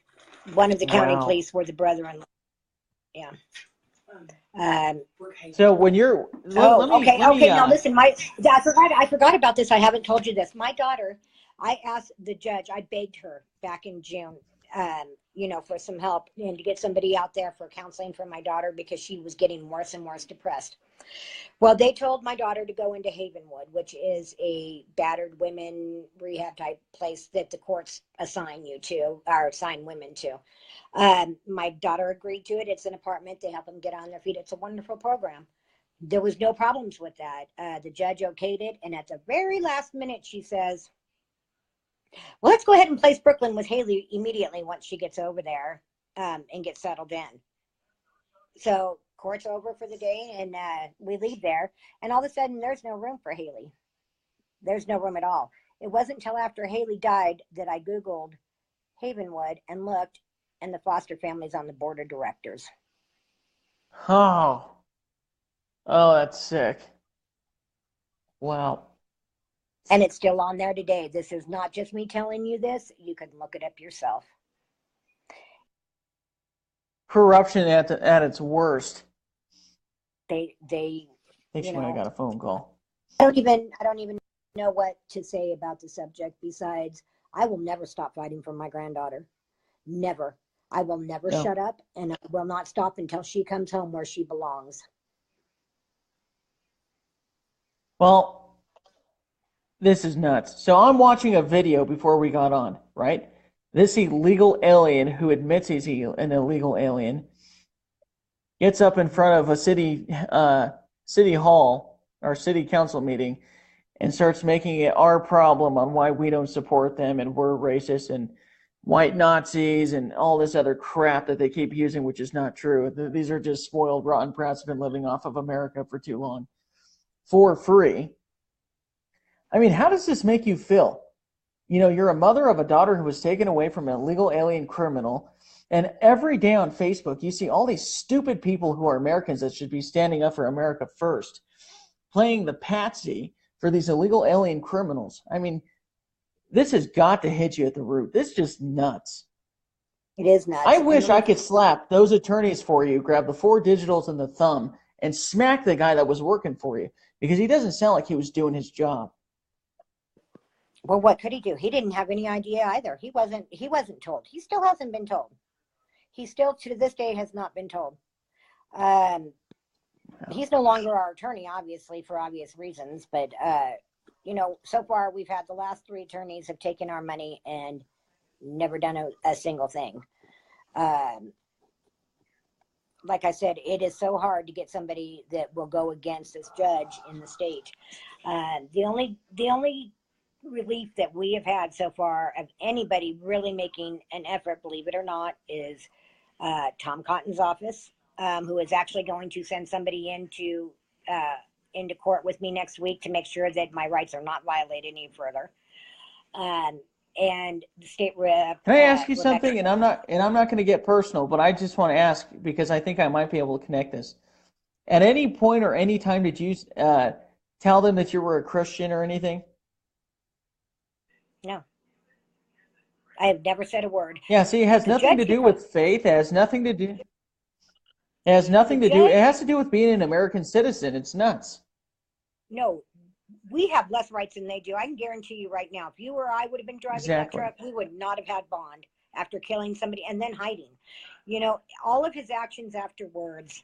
Speaker 2: one of the county police were the brother-in-law. Yeah.
Speaker 1: So when you're
Speaker 2: okay. Now listen, I forgot about this. I haven't told you this. My daughter, I asked the judge, I begged her back in June, for some help and to get somebody out there for counseling for my daughter because she was getting worse and worse depressed. Well, they told my daughter to go into Havenwood, which is a battered women rehab type place that the courts assign you to, or assign women to. My daughter agreed to it. It's an apartment. They help them get on their feet. It's a wonderful program. There was no problems with that. The judge okayed it. And at the very last minute, she says, Well, let's go ahead and place Brooklyn with Haley immediately once she gets over there and gets settled in. So court's over for the day, and we leave there, and all of a sudden there's no room for Haley. There's no room at all. It wasn't until after Haley died that I Googled Havenwood and looked, and the foster family's on the board of directors.
Speaker 1: Oh. Oh, that's sick. Wow.
Speaker 2: And it's still on there today. This is not just me telling you this. You can look it up yourself.
Speaker 1: Corruption at its worst.
Speaker 2: They
Speaker 1: I think she might have got a phone call.
Speaker 2: I don't even know what to say about the subject besides I will never stop fighting for my granddaughter. Never. I will never shut up, and I will not stop until she comes home where she belongs.
Speaker 1: Well, this is nuts. So I'm watching a video before we got on, right? This illegal alien who admits he's an illegal alien gets up in front of a city hall or city council meeting and starts making it our problem on why we don't support them and we're racist and white Nazis and all this other crap that they keep using, which is not true. These are just spoiled, rotten brats who've been living off of America for too long. For free. I mean, how does this make you feel? You know, you're a mother of a daughter who was taken away from an illegal alien criminal, and every day on Facebook you see all these stupid people who are Americans that should be standing up for America first, playing the patsy for these illegal alien criminals. I mean, this has got to hit you at the root. This is just nuts.
Speaker 2: It is nuts.
Speaker 1: I wish I could slap those attorneys for you, grab the 4 digitals and the thumb, and smack the guy that was working for you, because he doesn't sound like he was doing his job.
Speaker 2: Well, what could he do? He didn't have any idea either. He wasn't told. He still hasn't been told. He still, to this day, has not been told. He's no longer our attorney, obviously, for obvious reasons. But, you know, so far we've had the last 3 attorneys have taken our money and never done a single thing. Like I said, it is so hard to get somebody that will go against this judge in the state. The only relief that we have had so far of anybody really making an effort, believe it or not, is Tom Cotton's office, who is actually going to send somebody into court with me next week to make sure that my rights are not violated any further. And the state rep.
Speaker 1: Can I ask you something? And I'm not going to get personal, but I just want to ask because I think I might be able to connect this. At any point or any time did you tell them that you were a Christian or anything?
Speaker 2: No. I have never said a word.
Speaker 1: Yeah, see, it has nothing to do with faith. It has nothing to do. It has nothing to do. It has to do with being an American citizen. It's nuts.
Speaker 2: No, we have less rights than they do. I can guarantee you right now, if you or I would have been driving that truck, we would not have had bond after killing somebody and then hiding. You know, all of his actions afterwards.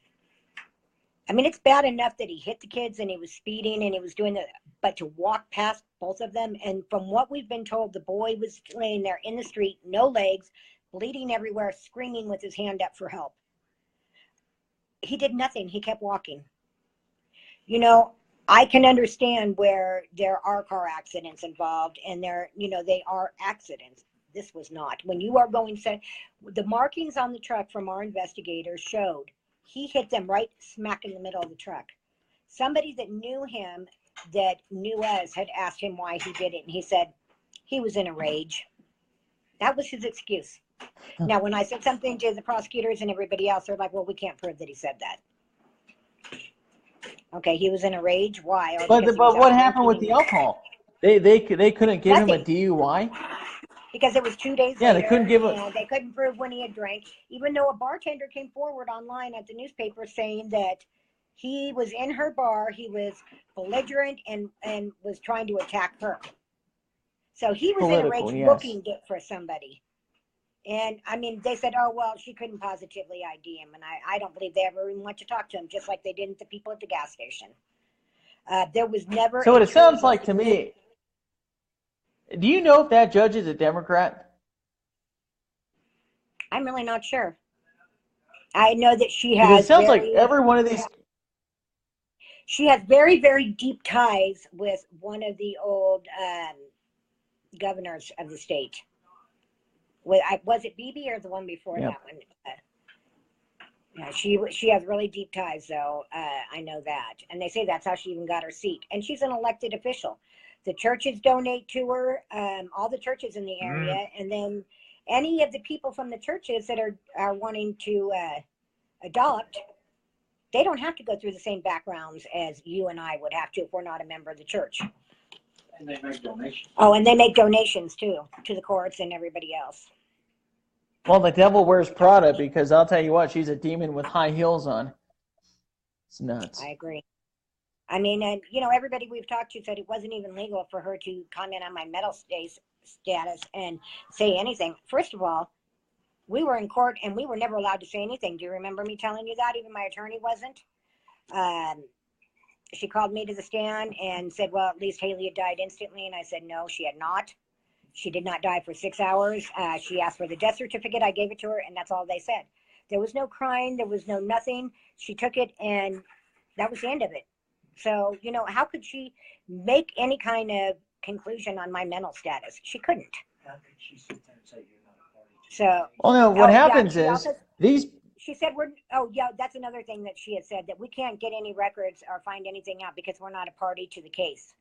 Speaker 2: I mean, it's bad enough that he hit the kids and he was speeding and he was doing that, but to walk past both of them, and from what we've been told, the boy was laying there in the street, no legs, bleeding everywhere, screaming with his hand up for help. He did nothing. He kept walking. You know, I can understand where there are car accidents involved and they are accidents. This was not. When you are going, the markings on the truck from our investigators showed he hit them right smack in the middle of the truck. Somebody that knew him, that knew us, had asked him why he did it, and he said he was in a rage. That was his excuse. Now, when I said something to the prosecutors and everybody else, they're like, well, we can't prove that he said that. Okay, he was in a rage. Why?
Speaker 1: But what happened with the alcohol? They couldn't give him a DUI?
Speaker 2: Because it was 2 days
Speaker 1: later. Yeah,
Speaker 2: they
Speaker 1: couldn't give
Speaker 2: they couldn't prove when he had drank, even though a bartender came forward online at the newspaper saying that he was in her bar, he was belligerent and was trying to attack her. So he was in a rage booking it for somebody. And I mean, they said, oh, well, she couldn't positively ID him. And I don't believe they ever even went to talk to him, just like they didn't the people at the gas station. There was never.
Speaker 1: So what it sounds like to me, do you know if that judge is a Democrat?
Speaker 2: I'm really not sure. I know that she has.
Speaker 1: Because it sounds like every one of these.
Speaker 2: She has very, very deep ties with one of the old governors of the state. Was it Bibi or the one before
Speaker 1: Yep.
Speaker 2: that one? Yeah, she has really deep ties, though. I know that, and they say that's how she even got her seat. And she's an elected official. The churches donate to her, all the churches in the area, and then any of the people from the churches that are wanting to adopt, they don't have to go through the same backgrounds as you and I would have to if we're not a member of the church.
Speaker 3: And they make donations.
Speaker 2: Oh, and they make donations too to the courts and everybody else.
Speaker 1: Well, the devil wears Prada, because I'll tell you what, she's a demon with high heels on. It's nuts.
Speaker 2: I agree. I mean, and everybody we've talked to said it wasn't even legal for her to comment on my mental status and say anything. First of all, we were in court and we were never allowed to say anything. Do you remember me telling you that? Even my attorney wasn't. She called me to the stand and said, well, at least Haley had died instantly. And I said, no, she had not. She did not die for 6 hours. She asked for the death certificate. I gave it to her, and that's all they said. There was no crying. There was no nothing. She took it, and that was the end of it. So, how could she make any kind of conclusion on my mental status? She couldn't.
Speaker 3: How could she sit there and say you're not a party to
Speaker 2: So,
Speaker 1: Well, no, what happens
Speaker 2: she
Speaker 1: is
Speaker 2: also-
Speaker 1: these.
Speaker 2: she said that's another thing that she had said, that we can't get any records or find anything out because we're not a party to the case.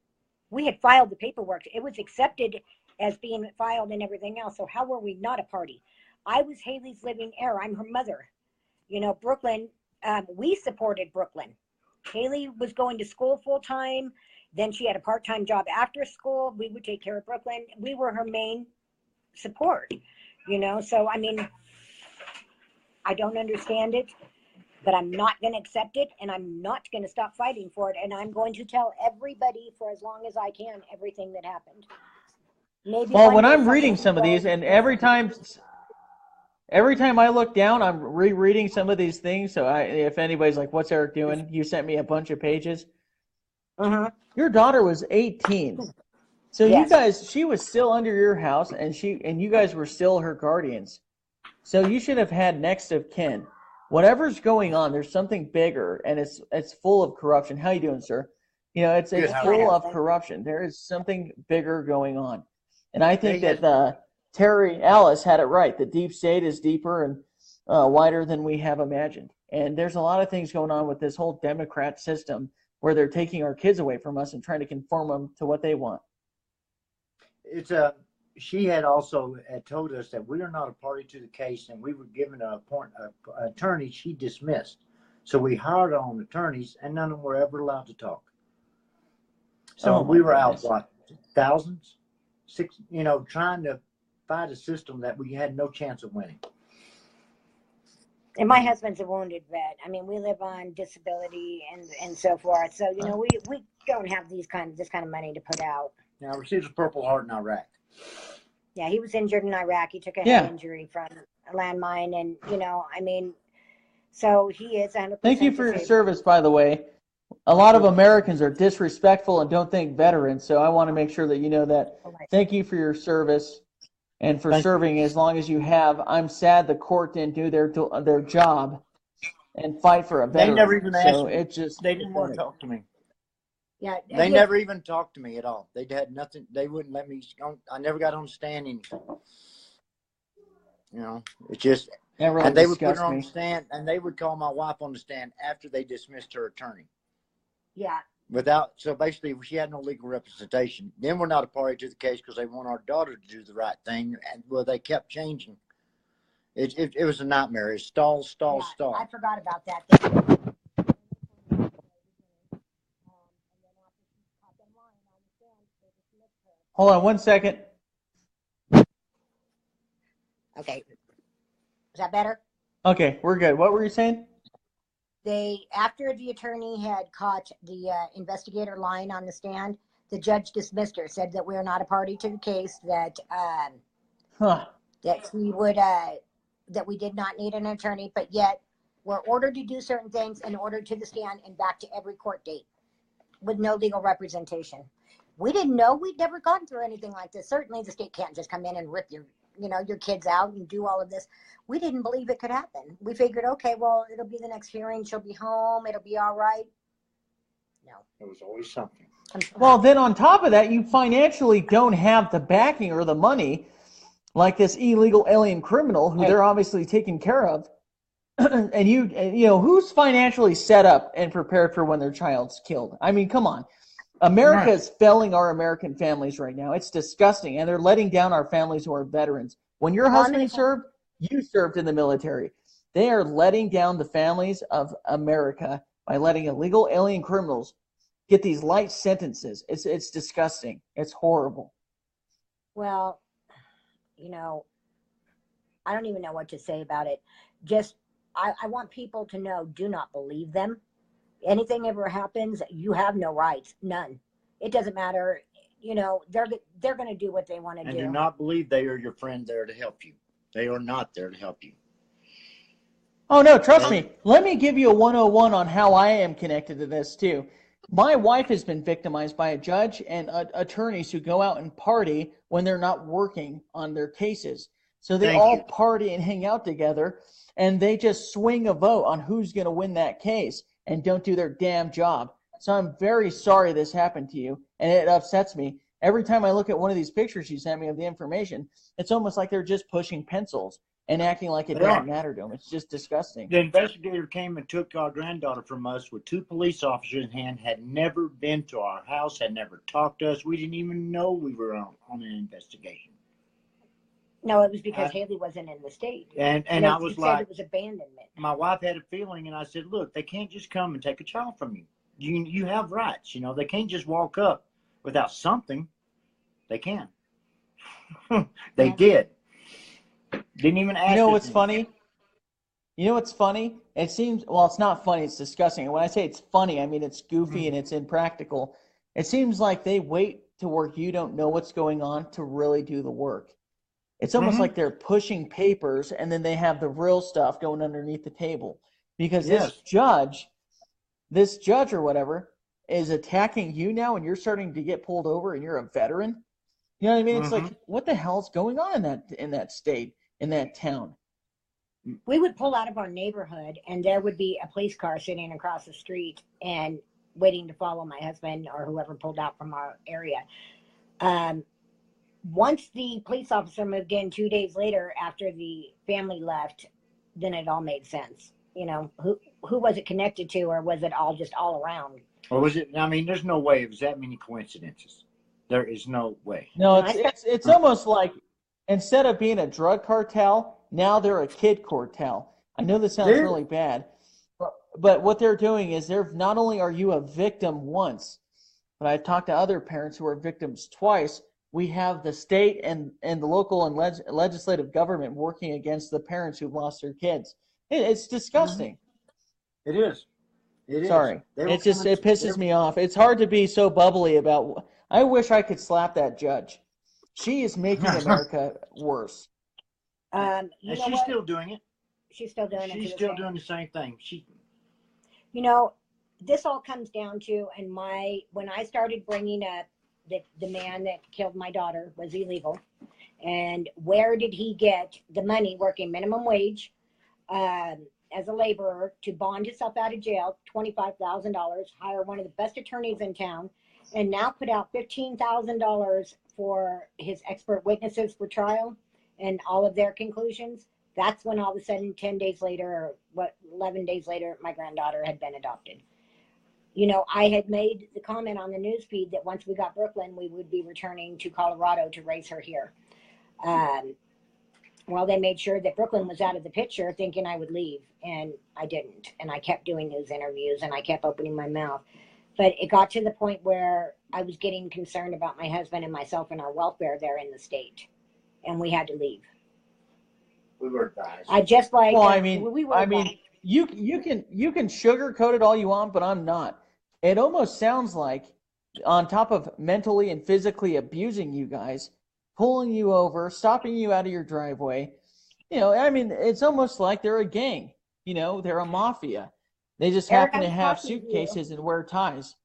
Speaker 2: We had filed the paperwork. It was accepted as being filed and everything else. So how were we not a party? I was Haley's living heir. I'm her mother. Brooklyn, we supported Brooklyn. Haley was going to school full time. Then she had a part-time job after school. We would take care of Brooklyn. We were her main support, So, I mean, I don't understand it, but I'm not going to accept it, and I'm not going to stop fighting for it. And I'm going to tell everybody for as long as I can everything that happened. Maybe
Speaker 1: Well,
Speaker 2: one
Speaker 1: when
Speaker 2: day
Speaker 1: I'm reading
Speaker 2: someone
Speaker 1: some of
Speaker 2: will
Speaker 1: these, and
Speaker 2: go,
Speaker 1: every time I look down, I'm rereading some of these things. So if anybody's like, "What's Eric doing?" You sent me a bunch of pages.
Speaker 2: Uh-huh.
Speaker 1: Your daughter was 18, so
Speaker 2: Yes.
Speaker 1: she was still under your house, and you guys were still her guardians. So you should have had next of kin. Whatever's going on, there's something bigger, and it's full of corruption. How you doing, sir? It's
Speaker 3: Good, how are
Speaker 1: full
Speaker 3: you?
Speaker 1: of corruption. There is something bigger going on, and I think
Speaker 3: They
Speaker 1: that Terry Alice had it right. The deep state is deeper and wider than we have imagined, and there's a lot of things going on with this whole Democrat system where they're taking our kids away from us and trying to conform them to what they want.
Speaker 3: She had also told us that we are not a party to the case, and we were given an attorney she dismissed. So we hired our own attorneys, and none of them were ever allowed to talk. So we were out, thousands? Trying to fight a system that we had no chance of winning.
Speaker 2: And my husband's a wounded vet. I mean, we live on disability and so forth. So, we don't have this kind of money to put out.
Speaker 3: Now, I received a Purple Heart in Iraq.
Speaker 2: Yeah, he was injured in Iraq. He took a head injury from a landmine, and so he is 100%.
Speaker 1: Thank you for your service, by the way. A lot of Americans are disrespectful and don't thank veterans, so I want to make sure that you know that. Thank you for your service and for serving as long as you have. I'm sad the court didn't do their job and fight for a veteran.
Speaker 3: They never even asked me. They didn't want to talk to me.
Speaker 2: Yeah,
Speaker 3: they never even talked to me at all. They had nothing. They wouldn't let me. I never got on stand anything. It's just.
Speaker 1: Really,
Speaker 3: and they would put her on the stand, and they would call my wife on the stand after they dismissed her attorney.
Speaker 2: Yeah.
Speaker 3: So basically, she had no legal representation. Then we're not a party to the case because they want our daughter to do the right thing, and they kept changing. It was a nightmare. It's stall.
Speaker 2: I forgot about that.
Speaker 1: Hold on 1 second.
Speaker 2: Okay. Is that better?
Speaker 1: Okay, we're good. What were you saying?
Speaker 2: After the attorney had caught the investigator lying on the stand, the judge dismissed her, said that we are not a party to the case, that he would, that we did not need an attorney, but yet we're ordered to do certain things and ordered to the stand and back to every court date with no legal representation. We didn't know. We'd never gone through anything like this. Certainly the state can't just come in and rip your kids out and do all of this. We didn't believe it could happen. We figured, okay, well, it'll be the next hearing. She'll be home. It'll be all right. No.
Speaker 3: There was always something.
Speaker 1: Well, then on top of that, you financially don't have the backing or the money like this illegal alien criminal who
Speaker 2: Hey.
Speaker 1: they're obviously taking care of. And you know, who's financially set up and prepared for when their child's killed? I mean, come on. America is failing our American families right now. It's disgusting. And they're letting down our families who are veterans. When your husband served, you served in the military. They are letting down the families of America by letting illegal alien criminals get these light sentences. It's disgusting. It's horrible.
Speaker 2: Well, you know, I don't even know what to say about it. Just, I want people to know, do not believe them. Anything ever happens, you have no rights, none. It doesn't matter. You know, they're going to do what they want to do.
Speaker 3: And do not believe they are your friend there to help you. They are not there to help you.
Speaker 1: Oh, no, trust me. Let me give you a 101 on how I am connected to this, too. My wife has been victimized by a judge and attorneys who go out and party when they're not working on their cases. So they all party and hang out together, and they just swing a vote on who's going to win that case and don't do their damn job. So I'm very sorry this happened to you, and it upsets me. Every time I look at one of these pictures you sent me of the information, it's almost like they're just pushing pencils and acting like it doesn't matter to them. It's just disgusting.
Speaker 3: The investigator came and took our granddaughter from us with 2 police officers in hand, had never been to our house, had never talked to us. We didn't even know we were on an investigation.
Speaker 2: No, it was because Haley wasn't in the state.
Speaker 3: And I was like,
Speaker 2: it was abandonment.
Speaker 3: My wife had a feeling, and I said, look, they can't just come and take a child from you. You have rights. You know, they can't just walk up without something. They can. They did. Didn't even ask.
Speaker 1: You know what's funny? You know what's funny? It seems, well, it's not funny, it's disgusting. And when I say it's funny, I mean it's goofy and it's impractical. It seems like they wait to work you don't know what's going on to really do the work. It's almost like they're pushing papers and then they have the real stuff going underneath the table. Because this judge or whatever is attacking you now and you're starting to get pulled over and you're a veteran. You know what I mean? It's like, what the hell's going on in that state, in that town?
Speaker 2: We would pull out of our neighborhood and there would be a police car sitting across the street and waiting to follow my husband or whoever pulled out from our area. Once the police officer moved in 2 days later after the family left, then it all made sense. You know, who was it connected to, or was it all just all around?
Speaker 3: Or was it, I mean, there's no way it was that many coincidences. There is no way.
Speaker 1: No, it's almost like instead of being a drug cartel, now they're a kid cartel. I know this sounds really bad, but what they're doing is they're not only are you a victim once, but I've talked to other parents who are victims twice. We have the state and the local and legislative government working against the parents who've lost their kids. It's disgusting.
Speaker 3: It is. It
Speaker 1: Sorry. It pisses me off. It's hard to be so bubbly about. I wish I could slap that judge. She is making America worse.
Speaker 3: And she's still doing it.
Speaker 2: She's still doing it.
Speaker 3: She's still doing the same thing.
Speaker 2: You know, this all comes down to, and when I started bringing up that the man that killed my daughter was illegal, and where did he get the money working minimum wage as a laborer to bond himself out of jail, $25,000, hire one of the best attorneys in town, and now put out $15,000 for his expert witnesses for trial and all of their conclusions. That's when all of a sudden 10 days later, or 11 days later, my granddaughter had been adopted. You know, I had made the comment on the news feed that once we got Brooklyn, we would be returning to Colorado to raise her here. Well, they made sure that Brooklyn was out of the picture, thinking I would leave, and I didn't. And I kept doing those interviews, and I kept opening my mouth. But it got to the point where I was getting concerned about my husband and myself and our welfare there in the state, and we had to leave.
Speaker 3: We were guys.
Speaker 2: I just like.
Speaker 1: Well, you can sugarcoat it all you want, but I'm not. It almost sounds like, on top of mentally and physically abusing you guys, pulling you over, stopping you out of your driveway. You know, I mean, it's almost like they're a gang. You know, they're a mafia. They just happen to have suitcases and wear ties.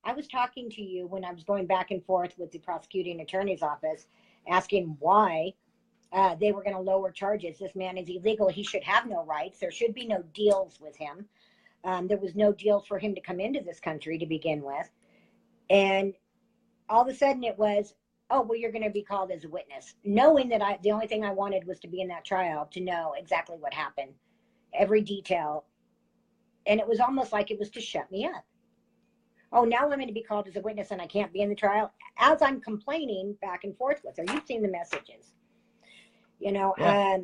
Speaker 2: I was talking to you when I was going back and forth with the prosecuting attorney's office, asking why they were going to lower charges. This man is illegal. He should have no rights. There should be no deals with him. There was no deal for him to come into this country to begin with. And all of a sudden it was, oh, well, you're going to be called as a witness. Knowing that the only thing I wanted was to be in that trial, to know exactly what happened, every detail. And it was almost like it was to shut me up. Oh, now I'm going to be called as a witness and I can't be in the trial. As I'm complaining back and forth with her, you've seen the messages, you know,
Speaker 1: Yeah.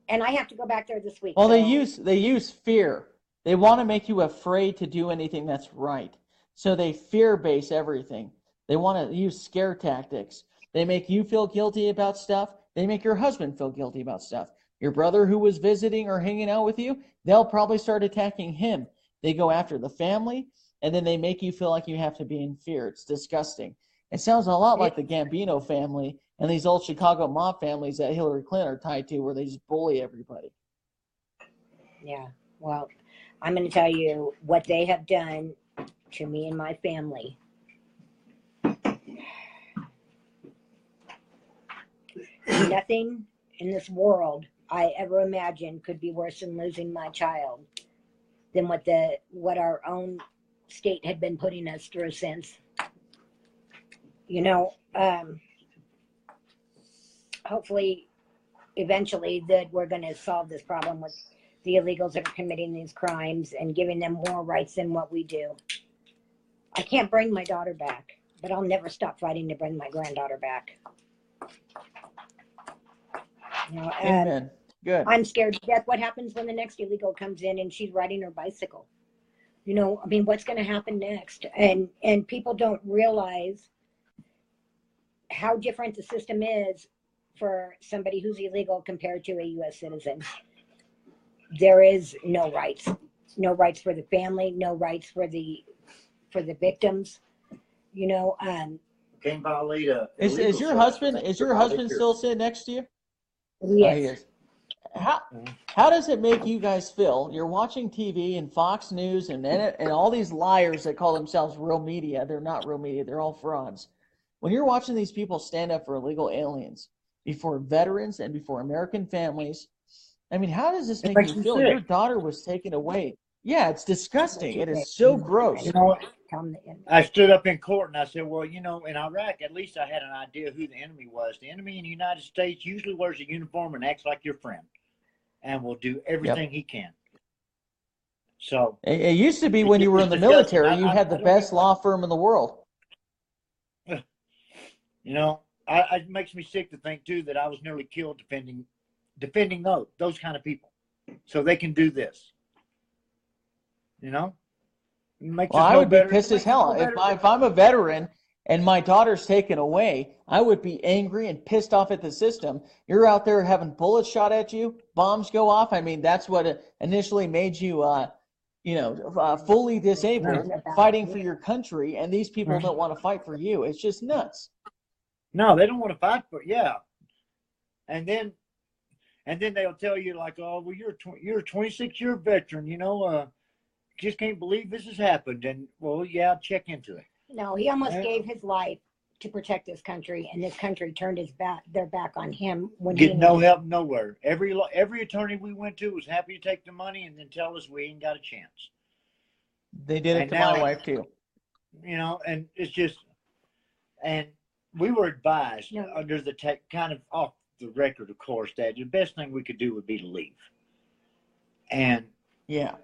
Speaker 2: and I have to go back there this week.
Speaker 1: Well,
Speaker 2: so.
Speaker 1: they use fear. They want to make you afraid to do anything that's right. So they fear base everything. They want to use scare tactics. They make you feel guilty about stuff. They make your husband feel guilty about stuff. Your brother who was visiting or hanging out with you, they'll probably start attacking him. They go after the family, and then they make you feel like you have to be in fear. It's disgusting. It sounds a lot like the Gambino family and these old Chicago mob families that Hillary Clinton are tied to, where they just bully everybody.
Speaker 2: Yeah, well, I'm going to tell you what they have done to me and my family. Nothing in this world I ever imagined could be worse than losing my child than what our own state had been putting us through since. You know, hopefully, eventually, that we're going to solve this problem with the illegals that are committing these crimes and giving them more rights than what we do. I can't bring my daughter back, but I'll never stop fighting to bring my granddaughter back. You know,
Speaker 1: Amen. Good.
Speaker 2: I'm scared to death. What happens when the next illegal comes in and she's riding her bicycle? You know, I mean, what's going to happen next? And people don't realize how different the system is for somebody who's illegal compared to a U.S. citizen. There is no rights for the family, no rights for the victims. You know,
Speaker 3: Can't violate a.
Speaker 1: Is your husband still sitting next to you?
Speaker 2: yes.
Speaker 1: Oh, he is. How does it make you guys feel? You're watching TV and Fox News and all these liars that call themselves real media. They're not real media. They're all frauds. When you're watching these people stand up for illegal aliens before veterans and before American families, I mean, how does this make you feel? Your daughter was taken away. Yeah, it's disgusting. It is so gross.
Speaker 3: You know, I stood up in court and I said, well, you know, in Iraq, at least I had an idea who the enemy was. The enemy in the United States usually wears a uniform and acts like your friend and will do everything he can. So
Speaker 1: it used to be when you were in the military, you had the best law firm in the world.
Speaker 3: You know, it makes me sick to think, too, that I was nearly killed defending those kind of people. So they can do this. You know?
Speaker 1: Well, I would be pissed as hell. If I'm a veteran and my daughter's taken away, I would be angry and pissed off at the system. You're out there having bullets shot at you, bombs go off. I mean, that's what initially made you, fully disabled, fighting for your country, and these people don't want to fight for you. It's just nuts.
Speaker 3: No, they don't want to fight for and then they'll tell you like, oh, well, you're a 26-year veteran, you know, just can't believe this has happened. And well, yeah, check into it.
Speaker 2: No, he almost gave his life to protect this country, and this country turned their back on him when
Speaker 3: get no help nowhere. Every attorney we went to was happy to take the money and then tell us we ain't got a chance.
Speaker 1: They did it to my wife too.
Speaker 3: You know, and it's just, and we were advised under the kind of off the record, of course, that the best thing we could do would be to leave. And
Speaker 1: yeah,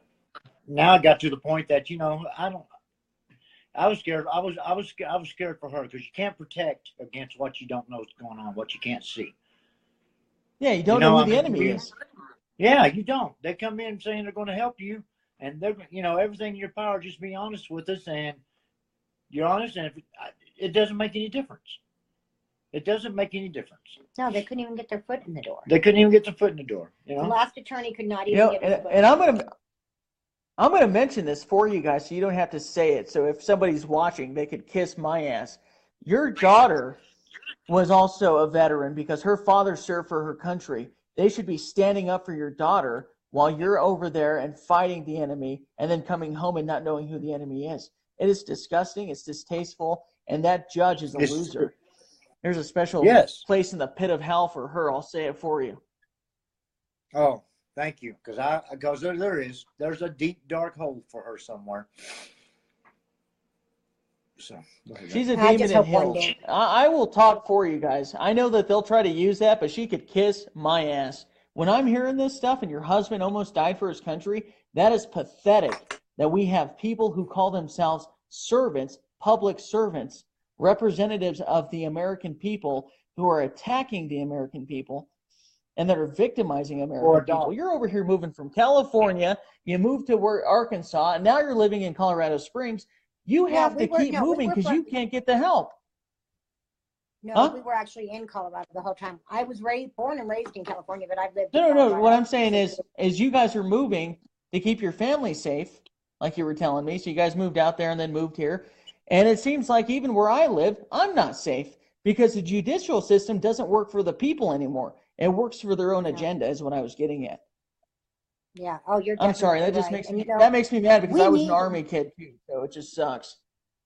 Speaker 3: now I got to the point that, you know, I was scared. I was scared for her because you can't protect against what you don't know is going on, what you can't see.
Speaker 1: Yeah, you don't know who the enemy is.
Speaker 3: Yeah, you don't. They come in saying they're going to help you, and they're, you know, everything in your power. Just be honest with us, and you're honest, and it doesn't make any difference. It doesn't make any difference.
Speaker 2: No, they couldn't even get their foot in the door.
Speaker 3: They couldn't even get their foot in the door. You know?
Speaker 2: The last attorney could not even get his foot.
Speaker 1: And I'm gonna mention this for you guys, so you don't have to say it. So if somebody's watching, they could kiss my ass. Your daughter was also a veteran because her father served for her country. They should be standing up for your daughter while you're over there and fighting the enemy, and then coming home and not knowing who the enemy is. It is disgusting. It's distasteful, and that judge is a loser. There's a special place in the pit of hell for her. I'll say it for you.
Speaker 3: Oh, Thank you, because there's a deep dark hole for her somewhere. So
Speaker 1: She's a
Speaker 2: I
Speaker 1: demon
Speaker 2: just
Speaker 1: in
Speaker 2: hope one
Speaker 1: hills.
Speaker 2: day.
Speaker 1: I will talk for you guys. I know that they'll try to use that, but she could kiss my ass. When I'm hearing this stuff and your husband almost died for his country, that is pathetic that we have people who call themselves servants, public servants, representatives of the American people who are attacking the American people and that are victimizing
Speaker 3: or
Speaker 1: American
Speaker 3: a dog.
Speaker 1: people. You're over here moving from California, you moved to Arkansas, and now you're living in Colorado Springs. You have to keep moving because you can't get the help.
Speaker 2: No,
Speaker 1: Huh?
Speaker 2: we were actually in Colorado the whole time. I was born and raised in California, but I've lived in
Speaker 1: No.
Speaker 2: Colorado.
Speaker 1: What I'm saying is you guys are moving to keep your family safe, like you were telling me. So you guys moved out there and then moved here. And it seems like even where I live, I'm not safe because the judicial system doesn't work for the people anymore. It works for their own agenda, is what I was getting at.
Speaker 2: Yeah. Oh, you're
Speaker 1: I'm sorry. That
Speaker 2: definitely
Speaker 1: just
Speaker 2: right.
Speaker 1: makes
Speaker 2: And
Speaker 1: me
Speaker 2: you know,
Speaker 1: that makes me mad because
Speaker 2: we
Speaker 1: I was an
Speaker 2: need-
Speaker 1: Army kid too, so it just sucks.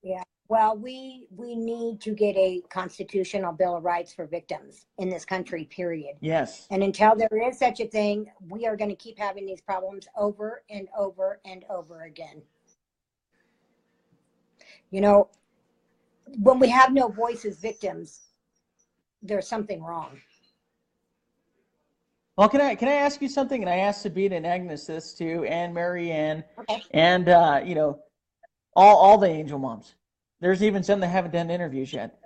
Speaker 2: Yeah. Well, we need to get a constitutional Bill of Rights for victims in this country, period.
Speaker 1: Yes.
Speaker 2: And until there is such a thing, we are going to keep having these problems over and over and over again. You know, when we have no voice as victims, there's something wrong.
Speaker 1: Well, can I ask you something? And I asked Sabina and Agnes this too, and Mary Ann,
Speaker 2: Okay.
Speaker 1: and all the angel moms. There's even some that haven't done interviews yet.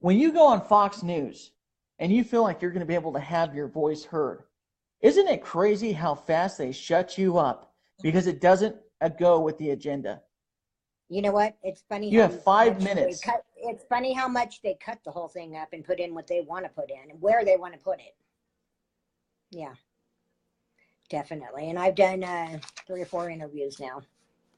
Speaker 1: When you go on Fox News and you feel like you're going to be able to have your voice heard, isn't it crazy how fast they shut you up because it doesn't go with the agenda?
Speaker 2: You know what? It's funny.
Speaker 1: You have 5 minutes.
Speaker 2: It's funny how much they cut the whole thing up and put in what they want to put in and where they want to put it. Yeah, definitely. And I've done 3 or 4 interviews now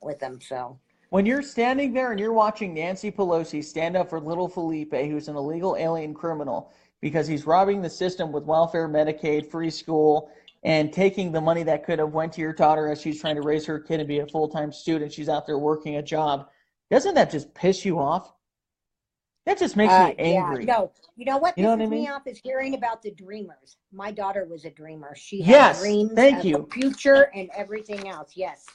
Speaker 2: with them. So
Speaker 1: when you're standing there and you're watching Nancy Pelosi stand up for little Felipe, who's an illegal alien criminal because he's robbing the system with welfare, Medicaid, free school, and taking the money that could have went to your daughter as she's trying to raise her kid and be a full-time student. She's out there working a job. Doesn't that just piss you off? That just makes me angry.
Speaker 2: Yeah, no, you know what
Speaker 1: You know
Speaker 2: pisses
Speaker 1: what I mean?
Speaker 2: me off is hearing about the dreamers. My daughter was a dreamer. She had
Speaker 1: Yes,
Speaker 2: dreams
Speaker 1: thank
Speaker 2: of
Speaker 1: you.
Speaker 2: the future and everything else. Yes.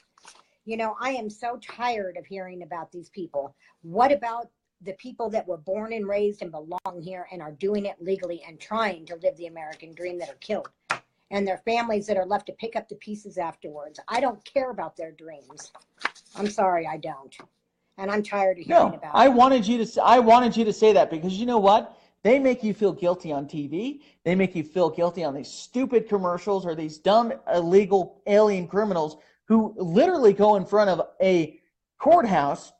Speaker 2: You know, I am so tired of hearing about these people. What about the people that were born and raised and belong here and are doing it legally and trying to live the American dream that are killed? And their families that are left to pick up the pieces afterwards. I don't care about their dreams. I'm sorry, I don't. And I'm tired of hearing about
Speaker 1: I
Speaker 2: it.
Speaker 1: wanted you to say that because you know what? They make you feel guilty on TV. They make you feel guilty on these stupid commercials or these dumb illegal alien criminals who literally go in front of a courthouse,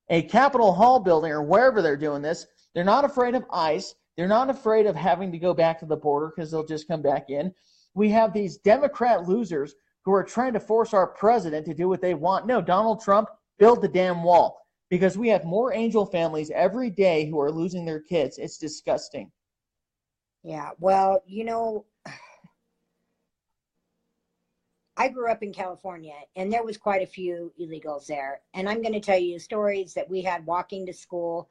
Speaker 1: a Capitol Hall building, or wherever they're doing this. They're not afraid of ICE. They're not afraid of having to go back to the border because they'll just come back in. We have these Democrat losers who are trying to force our president to do what they want. No, Donald Trump, build the damn wall. Because we have more angel families every day who are losing their kids. It's disgusting.
Speaker 2: Yeah, well, you know, I grew up in California, and there was quite a few illegals there. And I'm going to tell you stories that we had walking to school.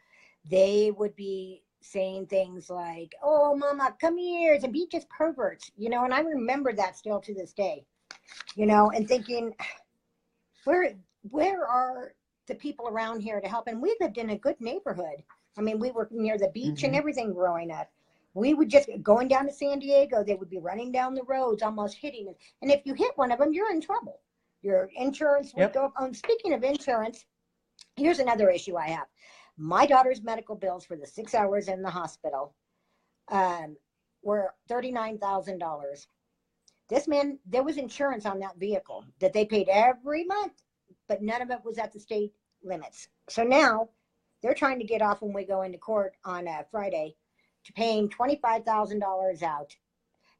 Speaker 2: They would be saying things like, "Oh, mama, come here," and be just perverts, you know. And I remember that still to this day, you know, and thinking, where are the people around here to help? And we lived in a good neighborhood. I mean, we were near the beach and everything growing up. We would just going down to San Diego. They would be running down the roads, almost hitting it. And if you hit one of them, you're in trouble. Your insurance would go up. Oh, speaking of insurance, here's another issue I have. My daughter's medical bills for the 6 hours in the hospital were $39,000. This man, there was insurance on that vehicle that they paid every month, but none of it was at the state limits. So now they're trying to get off when we go into court on Friday to paying $25,000 out.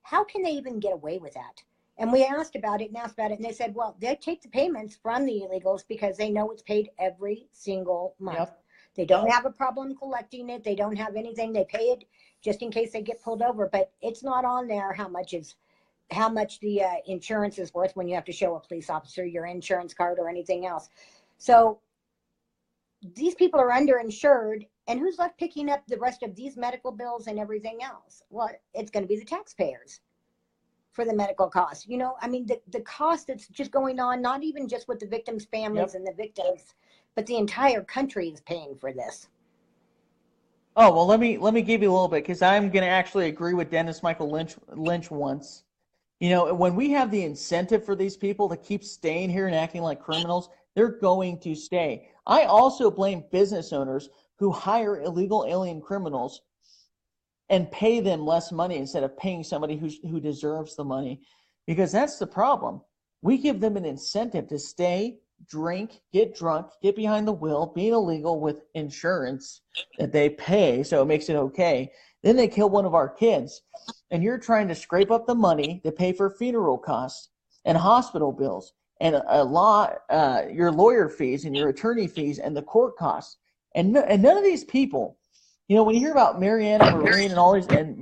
Speaker 2: How can they even get away with that? And we asked about it, and they said, well, they take the payments from the illegals because they know it's paid every single month.
Speaker 1: Yep.
Speaker 2: They don't have a problem collecting it. They don't have anything. They pay it just in case they get pulled over, but it's not on there how much the insurance is worth when you have to show a police officer your insurance card or anything else. So these people are underinsured, and who's left picking up the rest of these medical bills and everything else? Well, it's going to be the taxpayers for the medical costs. You know, I mean, the cost that's just going on, not even just with the victims' families and the victims, but the entire country is paying for this.
Speaker 1: Oh, well, let me give you a little bit, because I'm going to actually agree with Dennis Michael Lynch once. You know, when we have the incentive for these people to keep staying here and acting like criminals, they're going to stay. I also blame business owners who hire illegal alien criminals and pay them less money instead of paying somebody who deserves the money, because that's the problem. We give them an incentive to stay, drink, get drunk, get behind the wheel, being illegal with insurance that they pay, so it makes it okay. Then they kill one of our kids, and you're trying to scrape up the money to pay for funeral costs and hospital bills and your lawyer fees and your attorney fees and the court costs. And none of these people, you know, when you hear about Mariana Marine and all these, and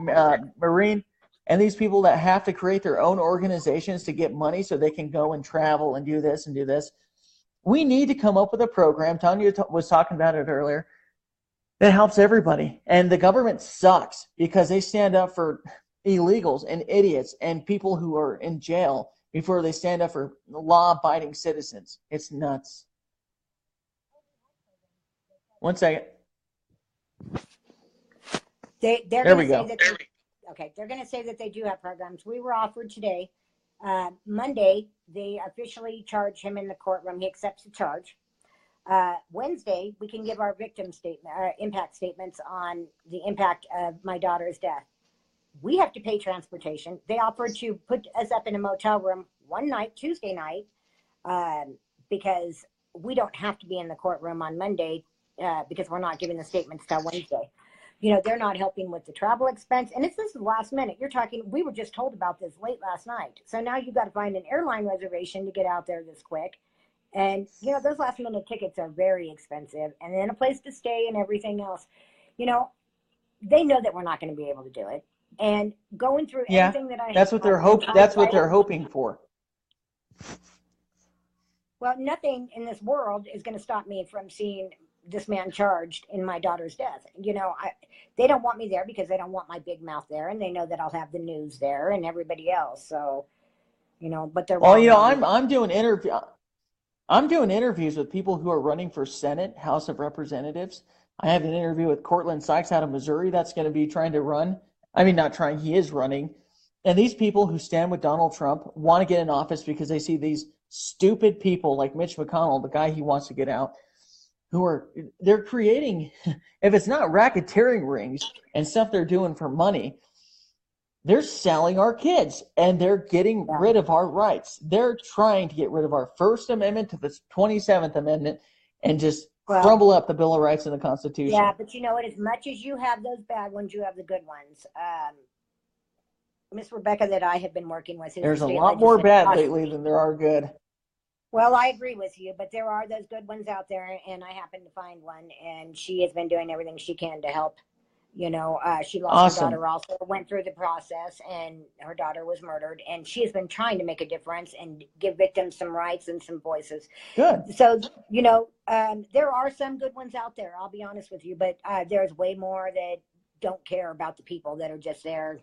Speaker 1: Marine and these people that have to create their own organizations to get money so they can go and travel and do this and do this, we need to come up with a program. Tanya was talking about it earlier, that helps everybody. And the government sucks because they stand up for illegals and idiots and people who are in jail before they stand up for law-abiding citizens. It's nuts. One second.
Speaker 2: They're
Speaker 1: There we
Speaker 2: going to
Speaker 1: go.
Speaker 2: say that. Okay, they're going to say that they do have programs. We were offered today. Monday, they officially charge him in the courtroom. He accepts the charge. Wednesday, we can give our victim statement, impact statements on the impact of my daughter's death. We have to pay transportation. They offered to put us up in a motel room one night, Tuesday night, because we don't have to be in the courtroom on Monday because we're not giving the statements till Wednesday. You know, they're not helping with the travel expense. And this is the last minute. You're talking, we were just told about this late last night. So now you've got to find an airline reservation to get out there this quick. And, you know, those last minute tickets are very expensive. And then a place to stay and everything else. You know, they know that we're not going to be able to do it. And going through everything that I
Speaker 1: that's what they're hoping for.
Speaker 2: Well, nothing in this world is going to stop me from seeing this man charged in my daughter's death. You know, they don't want me there because they don't want my big mouth there, and they know that I'll have the news there and everybody else. So, you know, but they're
Speaker 1: well, you know, I'm doing interviews with people who are running for Senate, House of Representatives. I have an interview with Cortland Sykes out of Missouri that's going to be trying to run. I mean, not trying, he is running. And these people who stand with Donald Trump want to get in office because they see these stupid people like Mitch McConnell, the guy he wants to get out, they're creating, if it's not racketeering rings and stuff they're doing for money, they're selling our kids and they're getting rid of our rights. They're trying to get rid of our First Amendment to the 27th Amendment and just crumble up the Bill of Rights and the Constitution.
Speaker 2: Yeah, but you know what? As much as you have those bad ones, you have the good ones. Miss Rebecca that I have been working with.
Speaker 1: There's a lot more bad lately than there are good.
Speaker 2: Well, I agree with you, but there are those good ones out there, and I happen to find one, and she has been doing everything she can to help. You know, she lost her daughter also, went through the process, and her daughter was murdered, and she has been trying to make a difference and give victims some rights and some voices.
Speaker 1: Good.
Speaker 2: So, you know, there are some good ones out there, I'll be honest with you, but there's way more that don't care about the people that are just there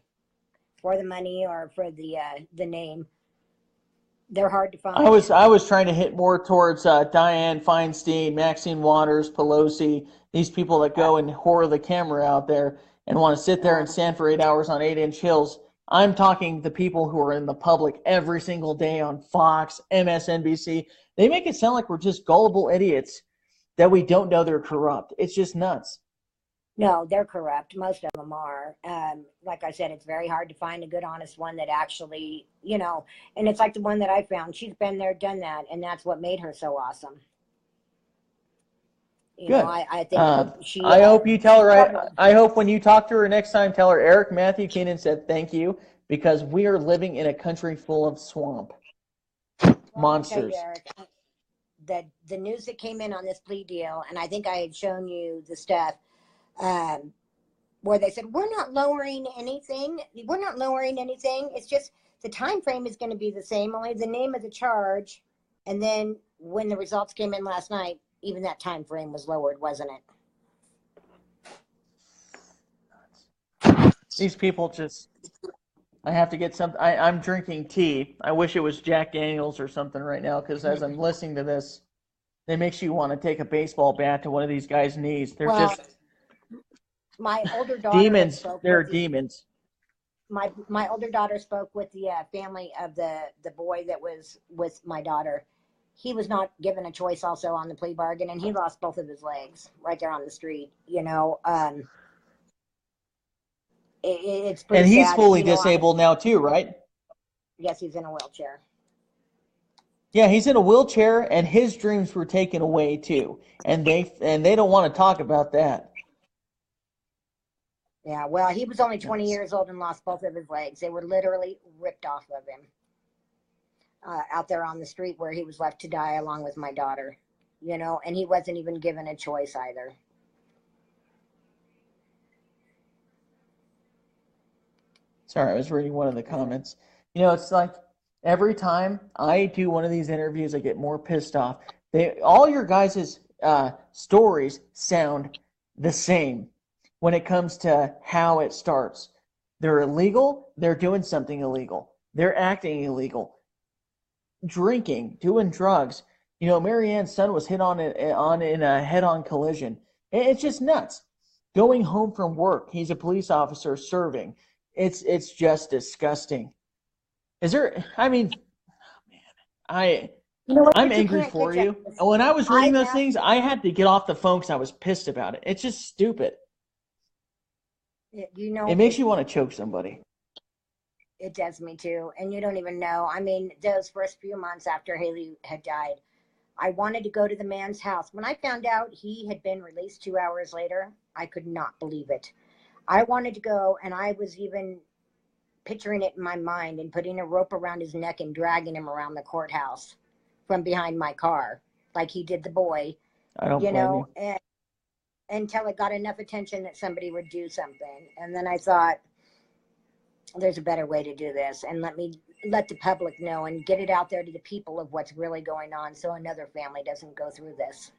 Speaker 2: for the money or for the name. They're hard to find.
Speaker 1: I was trying to hit more towards Dianne Feinstein, Maxine Waters, Pelosi, these people that go and whore the camera out there and want to sit there and stand for 8 hours on 8-inch hills. I'm talking the people who are in the public every single day on Fox, MSNBC. They make it sound like we're just gullible idiots that we don't know they're corrupt. It's just nuts.
Speaker 2: No, they're corrupt. Most of them are. Like I said, it's very hard to find a good, honest one that actually, you know, and it's like the one that I found. She's been there, done that, and that's what made her so awesome. You
Speaker 1: Good.
Speaker 2: know, I think she.
Speaker 1: I hope you tell her. I hope when you talk to her next time, tell her Eric Matthew Keenan said thank you, because we are living in a country full of swamp monsters.
Speaker 2: Eric, the news that came in on this plea deal, and I think I had shown you the stuff. Where they said we're not lowering anything. It's just the time frame is going to be the same, only the name of the charge. And then when the results came in last night, even that time frame was lowered, wasn't it?
Speaker 1: These people just I have to get some. I'm drinking tea. I wish it was Jack Daniels or something right now, because as I'm listening to this, it makes you want to take a baseball bat to one of these guys' knees. They're
Speaker 2: Well,
Speaker 1: just
Speaker 2: my older daughter had
Speaker 1: demons.
Speaker 2: spoke
Speaker 1: They're
Speaker 2: with
Speaker 1: demons.
Speaker 2: my older daughter spoke with the family of the boy that was with my daughter. He was not given a choice also on the plea bargain, and he lost both of his legs right there on the street. It's pretty
Speaker 1: And he's
Speaker 2: sad.
Speaker 1: fully disabled now too, right?
Speaker 2: Yes, he's in a wheelchair.
Speaker 1: Yeah, he's in a wheelchair, and his dreams were taken away too. And they don't want to talk about that.
Speaker 2: Yeah, well, he was only 20
Speaker 1: Yes.
Speaker 2: years old and lost both of his legs. They were literally ripped off of him out there on the street where he was left to die along with my daughter, and he wasn't even given a choice either.
Speaker 1: Sorry, I was reading one of the comments. It's like every time I do one of these interviews, I get more pissed off. All your guys' stories sound the same when it comes to how it starts. They're illegal. They're doing something illegal. They're acting illegal. Drinking, doing drugs. Marianne's son was hit on in a head-on collision. It's just nuts. Going home from work, he's a police officer serving. It's just disgusting. Is there? I mean, I
Speaker 2: You know what?
Speaker 1: I'm
Speaker 2: But you
Speaker 1: angry
Speaker 2: can't
Speaker 1: for
Speaker 2: get
Speaker 1: you.
Speaker 2: justice.
Speaker 1: And when I was reading those
Speaker 2: now,
Speaker 1: things, I had to get off the phone because I was pissed about it. It's just stupid. It makes you want to choke somebody.
Speaker 2: It does me too. And you don't even know. I mean, those first few months after Haley had died, I wanted to go to the man's house. When I found out he had been released 2 hours later, I could not believe it. I wanted to go, and I was even picturing it in my mind and putting a rope around his neck and dragging him around the courthouse from behind my car, like he did the boy,
Speaker 1: I don't blame you.
Speaker 2: and until it got enough attention that somebody would do something. And then I thought, there's a better way to do this, and let the public know and get it out there to the people of what's really going on, so another family doesn't go through this.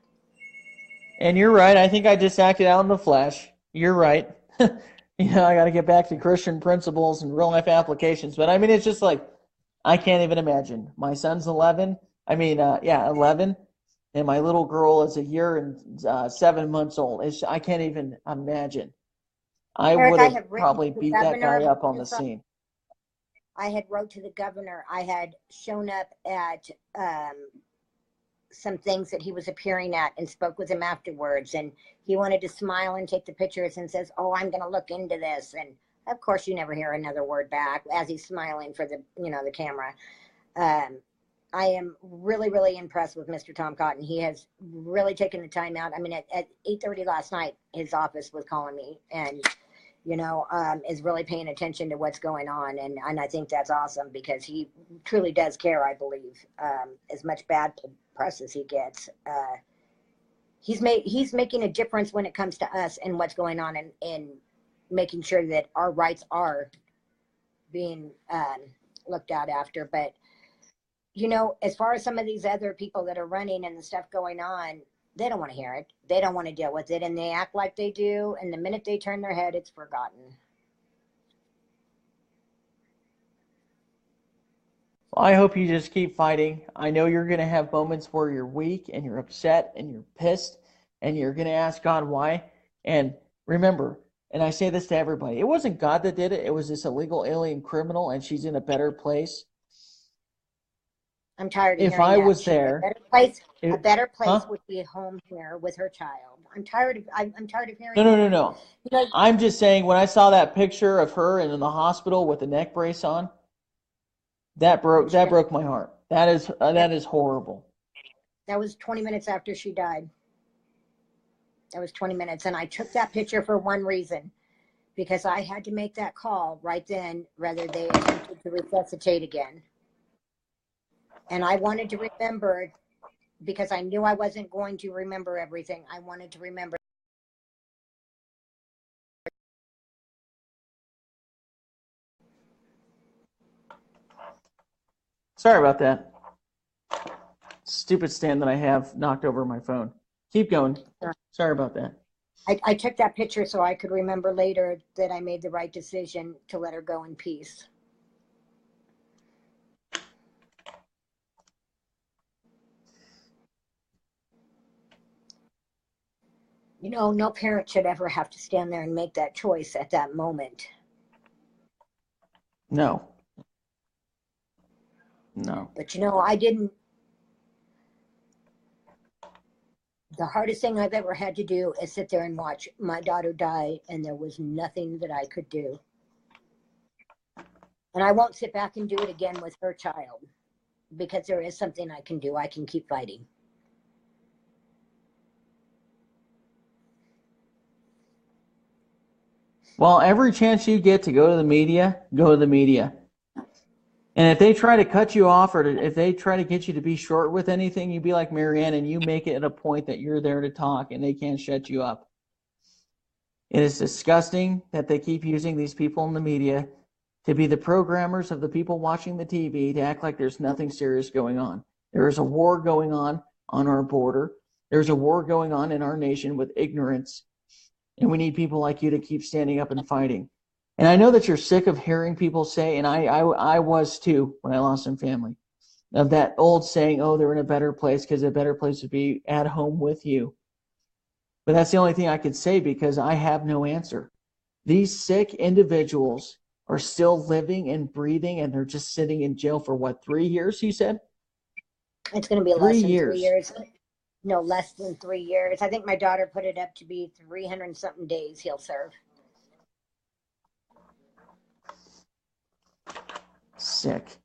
Speaker 1: And you're right. I think I just acted out in the flesh. You're right. I got to get back to Christian principles and real life applications. But I mean, it's just like, I can't even imagine. My son's 11. 11. And my little girl is a year and 7 months old. I can't even imagine. I
Speaker 2: Eric,
Speaker 1: would
Speaker 2: I
Speaker 1: have
Speaker 2: have written
Speaker 1: probably
Speaker 2: to the
Speaker 1: beat that
Speaker 2: governor
Speaker 1: guy
Speaker 2: of
Speaker 1: up on the
Speaker 2: Arkansas.
Speaker 1: scene.
Speaker 2: I had wrote to the governor. I had shown up at some things that he was appearing at and spoke with him afterwards. And he wanted to smile and take the pictures and says, "Oh, I'm going to look into this." And of course, you never hear another word back as he's smiling for the camera. I am really, really impressed with Mr. Tom Cotton. He has really taken the time out. I mean, at 8:30 last night, his office was calling me and, is really paying attention to what's going on. And I think that's awesome because he truly does care, I believe, as much bad press as he gets. He's making a difference when it comes to us and what's going on in making sure that our rights are being looked at after. But as far as some of these other people that are running and the stuff going on, they don't want to hear it. They don't want to deal with it, and they act like they do. And the minute they turn their head, it's forgotten.
Speaker 1: I hope you just keep fighting. I know you're going to have moments where you're weak and you're upset and you're pissed and you're going to ask God why. And remember, and I say this to everybody, it wasn't God that did it. It was this illegal alien criminal, and she's in a better place.
Speaker 2: I'm tired of
Speaker 1: If
Speaker 2: hearing
Speaker 1: I
Speaker 2: that.
Speaker 1: was there,
Speaker 2: A better place
Speaker 1: huh?
Speaker 2: would be home here with her child. I'm tired of hearing
Speaker 1: No.
Speaker 2: that.
Speaker 1: I'm just saying, when I saw that picture of her in the hospital with the neck brace on, that broke my heart. That is horrible.
Speaker 2: That was 20 minutes after she died. That was 20 minutes. And I took that picture for one reason, because I had to make that call right then, whether they attempted to resuscitate again. And I wanted to remember, because I knew I wasn't going to remember everything. I wanted to remember.
Speaker 1: Sorry about that. Stupid stand that I have knocked over my phone. Keep going. Sorry about that.
Speaker 2: I took that picture so I could remember later that I made the right decision to let her go in peace. You know, no parent should ever have to stand there and make that choice at that moment.
Speaker 1: No. No.
Speaker 2: But, you know, the hardest thing I've ever had to do is sit there and watch my daughter die, and there was nothing that I could do. And I won't sit back and do it again with her child, because there is something I can do. I can keep fighting.
Speaker 1: Well, every chance you get to go to the media, go to the media. And if they try to cut you off, or if they try to get you to be short with anything, you be like Marianne and you make it a point that you're there to talk and they can't shut you up. It is disgusting that they keep using these people in the media to be the programmers of the people watching the TV, to act like there's nothing serious going on. There is a war going on our border. There's a war going on in our nation with ignorance. And we need people like you to keep standing up and fighting. And I know that you're sick of hearing people say, and I was too when I lost some family, of that old saying, oh, they're in a better place because a better place would be at home with you. But that's the only thing I could say, because I have no answer. These sick individuals are still living and breathing, and they're just sitting in jail for what, 3 years, you said?
Speaker 2: It's going to be less
Speaker 1: 3
Speaker 2: than
Speaker 1: years.
Speaker 2: 3 years. No, less than 3 years. I think my daughter put it up to be 300 and something days he'll serve.
Speaker 1: Sick.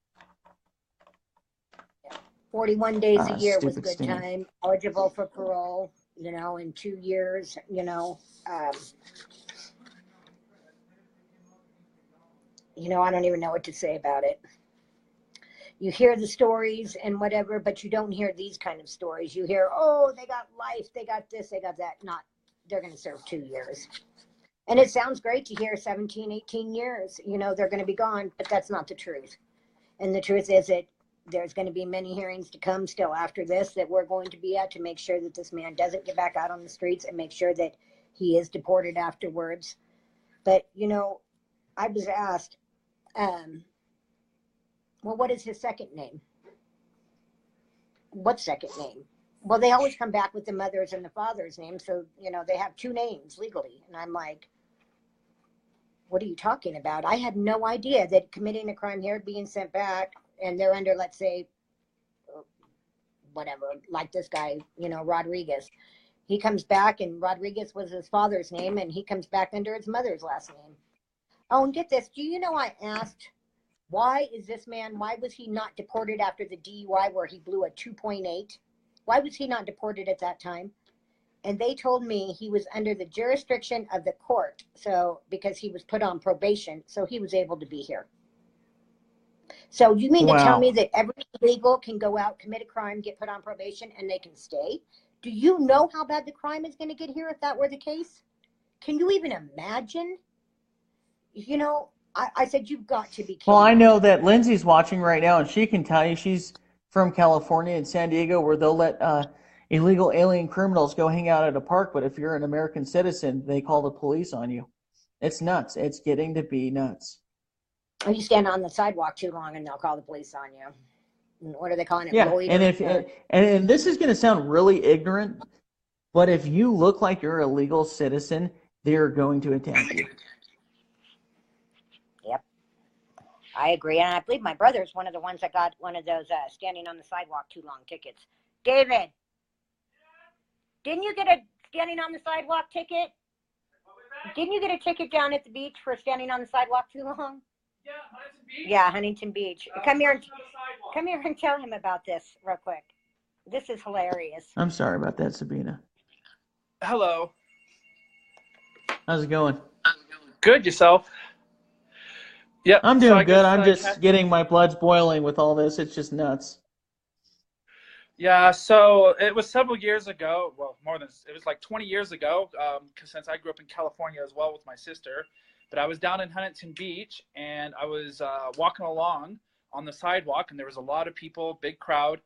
Speaker 2: 41 days a year was
Speaker 1: Stupid
Speaker 2: good
Speaker 1: Stan.
Speaker 2: time. Eligible for parole, you know, in 2 years, you know. I don't even know what to say about it. You hear the stories and whatever, but you don't hear these kind of stories. You hear, oh, they got life, they got this, they got that. Not, they're going to serve 2 years. And it sounds great to hear 17, 18 years, you know, they're going to be gone, but that's not the truth. And the truth is that there's going to be many hearings to come still after this that we're going to be at to make sure that this man doesn't get back out on the streets and make sure that he is deported afterwards. But, you know, I was asked, well, what is his second name? What second name? Well, they always come back with the mother's and the father's name. So, you know, they have 2 names legally. And I'm like, what are you talking about? I had no idea that committing a crime here, being sent back, and they're under, let's say, whatever, like this guy, you know, Rodriguez. He comes back, and Rodriguez was his father's name, and he comes back under his mother's last name. Oh, and get this. Do you know, I asked, why was he not deported after the DUI where he blew a 2.8? Why was he not deported at that time? And they told me he was under the jurisdiction of the court. So, because he was put on probation, so he was able to be here. So you mean to tell me that every illegal can go out, commit a crime, get put on probation, and they can stay? Do you know how bad the crime is going to get here if that were the case? Can you even imagine? You know, I said, you've got to be kidding.
Speaker 1: Well, I know that Lindsay's watching right now, and she can tell you she's from California and San Diego, where they'll let illegal alien criminals go hang out at a park. But if you're an American citizen, they call the police on you. It's nuts. It's getting to be nuts.
Speaker 2: Or you stand on the sidewalk too long and they'll call the police on you. What are they calling it?
Speaker 1: Yeah, and this is going to sound really ignorant, but if you look like you're a legal citizen, they're going to attack you.
Speaker 2: Yep, I agree. And I believe my brother's one of the ones that got one of those standing on the sidewalk too long tickets. David, didn't you get a standing on the sidewalk ticket? Didn't you get a ticket down at the beach for standing on the sidewalk too long?
Speaker 4: Yeah, Huntington Beach.
Speaker 2: Yeah, Huntington Beach. Come here and tell him about this real quick. This is hilarious.
Speaker 1: I'm sorry about that, Sabina.
Speaker 4: Hello.
Speaker 1: How's it going?
Speaker 4: Good, yourself? Yep.
Speaker 1: I'm doing good. I'm just getting my blood's boiling with all this. It's just nuts.
Speaker 4: Yeah, so it was several years ago. Well, it was like 20 years ago, because since I grew up in California as well with my sister. But I was down in Huntington Beach, and I was walking along on the sidewalk, and there was a lot of people, big crowd,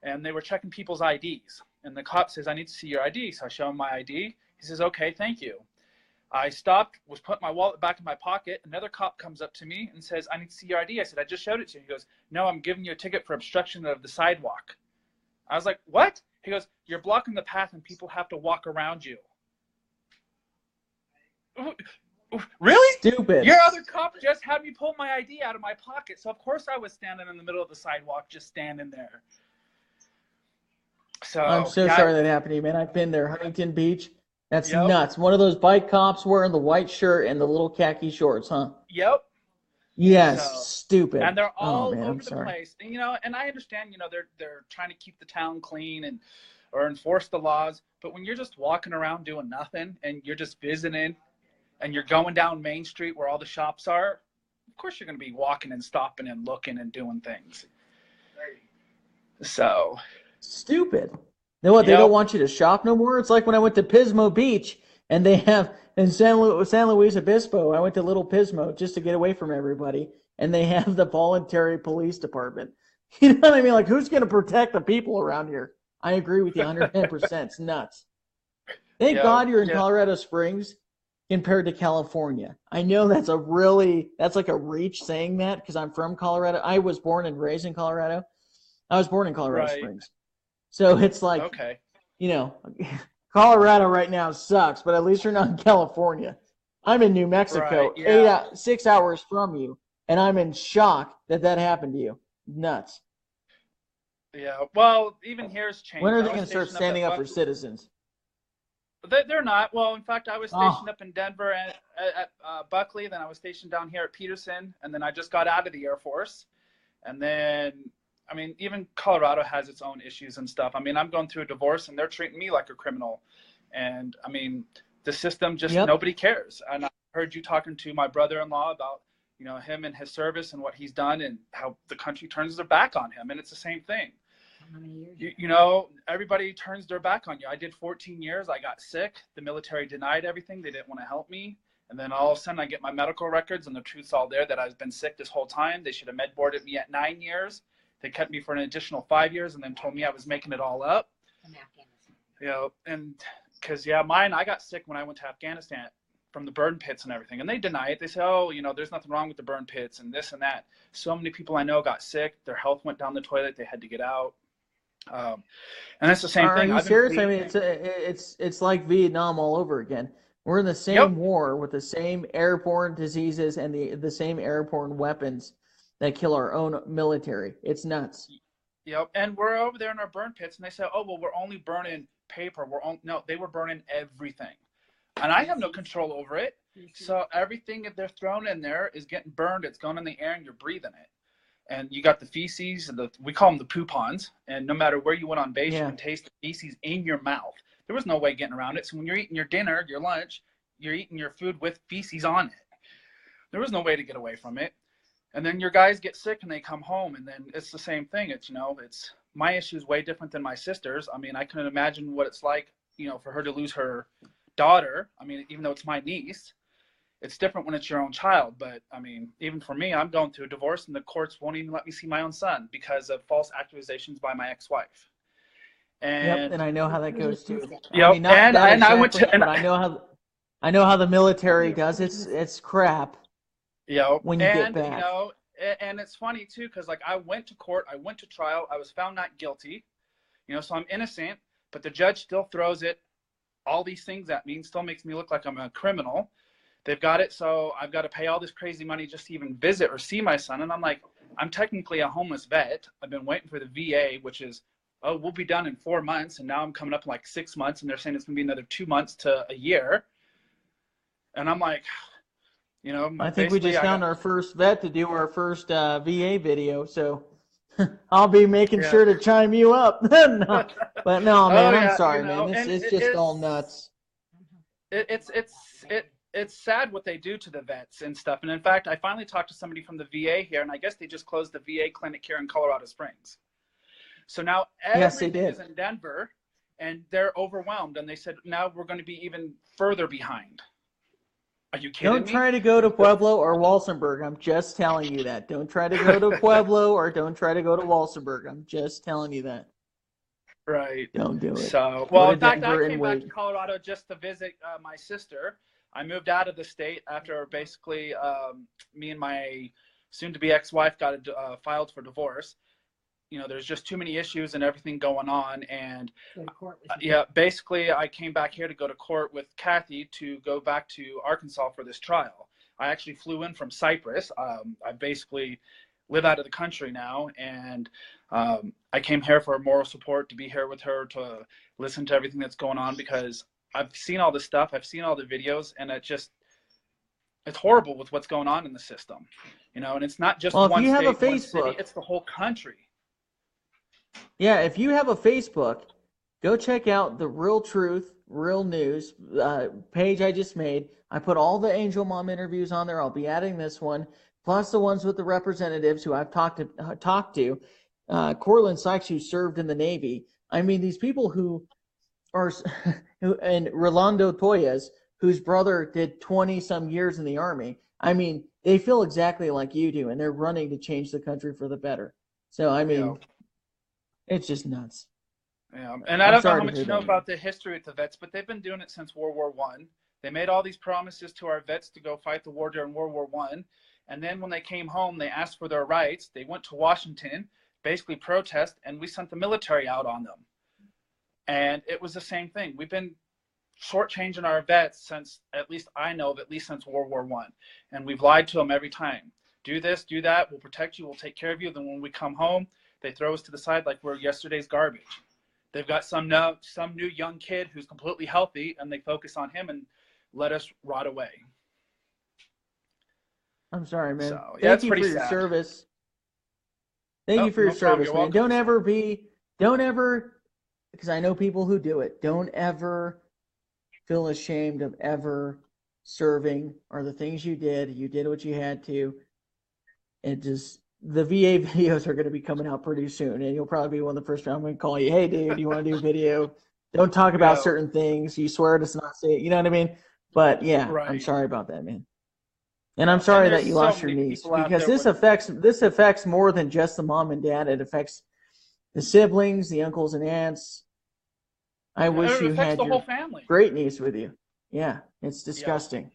Speaker 4: and they were checking people's IDs. And the cop says, I need to see your ID. So I show him my ID. He says, okay, thank you. I stopped, was putting my wallet back in my pocket. Another cop comes up to me and says, I need to see your ID. I said, I just showed it to you. He goes, no, I'm giving you a ticket for obstruction of the sidewalk. I was like, what? He goes, you're blocking the path and people have to walk around you. Really?
Speaker 1: Stupid.
Speaker 4: Your other cop just had me pull my ID out of my pocket, so of course I was standing in the middle of the sidewalk, just standing there. So
Speaker 1: I'm so
Speaker 4: yeah,
Speaker 1: sorry that happened to you, man. I've been there, Huntington Beach. That's
Speaker 4: yep,
Speaker 1: nuts. One of those bike cops wearing the white shirt and the little khaki shorts, huh?
Speaker 4: yep.
Speaker 1: Yes,
Speaker 4: So,
Speaker 1: stupid.
Speaker 4: and they're
Speaker 1: Oh
Speaker 4: all
Speaker 1: man, I'm
Speaker 4: over the
Speaker 1: sorry.
Speaker 4: place. And, and I understand, they're trying to keep the town clean and or enforce the laws. But when you're just walking around doing nothing and you're just visiting and you're going down Main Street where all the shops are, of course you're going to be walking and stopping and looking and doing things. So,
Speaker 1: Stupid. You know what? They don't
Speaker 4: yep,
Speaker 1: want you to shop no more. It's like when I went to Pismo Beach and they have in San Luis Obispo. I went to Little Pismo just to get away from everybody, and they have the voluntary police department. You know what I mean? Like, who's going to protect the people around here? I agree with you 110%. It's nuts. Thank
Speaker 4: yep,
Speaker 1: God you're in
Speaker 4: yep,
Speaker 1: Colorado Springs compared to California. I know that's like a reach saying that because I'm from Colorado. I was born and raised in Colorado. I was born in Colorado
Speaker 4: right,
Speaker 1: Springs. So it's like,
Speaker 4: okay,
Speaker 1: you know, Colorado right now sucks, but at least you're not in California. I'm in New
Speaker 4: right,
Speaker 1: Mexico,
Speaker 4: yeah,
Speaker 1: 6 hours from you, and I'm in shock that that happened to you. Nuts.
Speaker 4: yeah. Well, even here's
Speaker 1: When
Speaker 4: changed.
Speaker 1: are
Speaker 4: I
Speaker 1: they
Speaker 4: was
Speaker 1: going to start
Speaker 4: stationed up
Speaker 1: standing
Speaker 4: at
Speaker 1: up for
Speaker 4: Buck.
Speaker 1: citizens?
Speaker 4: They're not. Well, in fact, I was stationed
Speaker 1: Oh,
Speaker 4: up in Denver at Buckley. Then I was stationed down here at Peterson, and then I just got out of the Air Force. And then, I mean, even Colorado has its own issues and stuff. I mean, I'm going through a divorce, and they're treating me like a criminal. And I mean, the system just
Speaker 1: yep.
Speaker 4: nobody cares. And I heard you talking to my brother-in-law about him and his service and what he's done and how the country turns their back on him, and it's the same thing.
Speaker 2: How many years?
Speaker 4: Everybody turns their back on you. I did 14 years. I got sick. The military denied everything. They didn't want to help me. And then all of a sudden I get my medical records and the truth's all there that I've been sick this whole time. They should have med boarded me at 9 years. They kept me for an additional 5 years and then told me I was making it all up.
Speaker 2: From Afghanistan.
Speaker 4: And because, I got sick when I went to Afghanistan from the burn pits and everything. And they deny it. They say, oh, there's nothing wrong with the burn pits and this and that. So many people I know got sick. Their health went down the toilet. They had to get out. And that's the same
Speaker 1: Are
Speaker 4: thing.
Speaker 1: you serious? I mean, it's like Vietnam all over again. We're in the
Speaker 4: Yep,
Speaker 1: same war with the same airborne diseases and the same airborne weapons that kill our own military. It's nuts.
Speaker 4: yep. And we're over there in our burn pits, and they say, oh, well, we're only burning paper. No, they were burning everything. And I have no control over it. So everything that they're throwing in there is getting burned. It's going in the air, and you're breathing it. And you got the feces, and we call them the poupons. And no matter where you went on base, you
Speaker 1: Yeah.
Speaker 4: can taste the feces in your mouth. There was no way getting around it. So when you're eating your dinner, your lunch, you're eating your food with feces on it. There was no way to get away from it. And then your guys get sick and they come home, and then it's the same thing. It's my issue is way different than my sister's. I mean, I couldn't imagine what it's like, for her to lose her daughter. I mean, even though it's my niece, it's different when it's your own child. But I mean, even for me, I'm going through a divorce, and the courts won't even let me see my own son because of false accusations by my ex-wife.
Speaker 1: Yep, and
Speaker 4: And
Speaker 1: I know how that goes too. I
Speaker 4: yep,
Speaker 1: mean, not that
Speaker 4: and I went
Speaker 1: exactly,
Speaker 4: to and
Speaker 1: but I know how the military does. It's crap when you get back.
Speaker 4: and it's funny too because like I went to court, I went to trial, I was found not guilty, so I'm innocent, but the judge still throws all these things at me and still makes me look like I'm a criminal. They've got it so I've got to pay all this crazy money just to even visit or see my son, and I'm like, I'm technically a homeless vet. I've been waiting for the VA, which is, oh, we'll be done in 4 months, and now I'm coming up in like 6 months, and they're saying it's gonna be another 2 months to a year, and I'm like,
Speaker 1: I think we
Speaker 4: basically
Speaker 1: just
Speaker 4: I
Speaker 1: found
Speaker 4: got
Speaker 1: our first vet to do our first VA video, so I'll be making
Speaker 4: yeah.
Speaker 1: sure to chime you up. No, but no,
Speaker 4: Oh
Speaker 1: man, I'm
Speaker 4: yeah,
Speaker 1: sorry, man. This
Speaker 4: and
Speaker 1: it's just all nuts.
Speaker 4: it's sad what they do to the vets and stuff. And in fact, I finally talked to somebody from the VA here, and I guess they just closed the VA clinic here in Colorado Springs. So now
Speaker 1: Yes, they
Speaker 4: everything
Speaker 1: did.
Speaker 4: is in Denver, and they're overwhelmed. And they said now we're going to be even further behind. Are you kidding
Speaker 1: Don't
Speaker 4: me?
Speaker 1: try to go to Pueblo or Walsenburg. I'm just telling you that. Don't try to go to Pueblo or don't try to go to Walsenburg. I'm just telling you that.
Speaker 4: Right.
Speaker 1: Don't do it.
Speaker 4: So,
Speaker 1: Go
Speaker 4: well,
Speaker 1: to
Speaker 4: in fact,
Speaker 1: Denver
Speaker 4: I
Speaker 1: and
Speaker 4: came back to
Speaker 1: wait.
Speaker 4: Colorado just to visit my sister. I moved out of the state after basically me and my soon-to-be ex-wife got filed for divorce. there's just too many issues and everything going on. And
Speaker 2: Go to court with you.
Speaker 4: yeah, basically I came back here to go to court with Kathy to go back to Arkansas for this trial. I actually flew in from Cyprus. I basically live out of the country now, and I came here for moral support, to be here with her, to listen to everything that's going on, because I've seen all this stuff. I've seen all the videos, and it's horrible with what's going on in the system, and it's not just
Speaker 1: Well,
Speaker 4: one
Speaker 1: if you have a
Speaker 4: state, one city,
Speaker 1: Facebook,
Speaker 4: it's the whole country.
Speaker 1: yeah, if you have a Facebook, go check out the Real Truth, Real News page I just made. I put all the Angel Mom interviews on there. I'll be adding this one, plus the ones with the representatives who I've talked to. Cortland Sykes, who served in the Navy. I mean, these people who are, and Rolando Toyas, whose brother did 20-some years in the Army. I mean, they feel exactly like you do, and they're running to change the country for the better. So, I mean, it's just nuts.
Speaker 4: Yeah, and I don't know how much you know about the history with the vets, but they've been doing it since World War I. They made all these promises to our vets to go fight the war during World War I. And then when they came home, they asked for their rights. They went to Washington, basically protest, and we sent the military out on them. And it was the same thing. We've been shortchanging our vets since, at least I know of, at least since World War I. And we've lied to them every time. Do this, do that, we'll protect you, we'll take care of you. Then when we come home, they throw us to the side like we're yesterday's garbage. They've got some new young kid who's completely healthy, and they focus on him and let us rot away.
Speaker 1: I'm sorry, man.
Speaker 4: So, yeah,
Speaker 1: Thank you for your service. Thank you for your service, man. Don't ever, because I know people who do it, don't ever feel ashamed of ever serving or the things you did. You did what you had to. The VA videos are going to be coming out pretty soon, and you'll probably be one of the first people I'm going to call you. Hey, dude, you want to do a video? Don't talk about certain things. You swear to not say it. You know what I mean? But yeah, right. I'm sorry about that, man. And I'm sorry that you lost your niece, because this affects more than just the mom and dad. It affects the siblings, the uncles and aunts. I wish you had your great niece with you. Yeah, it's disgusting. Yeah.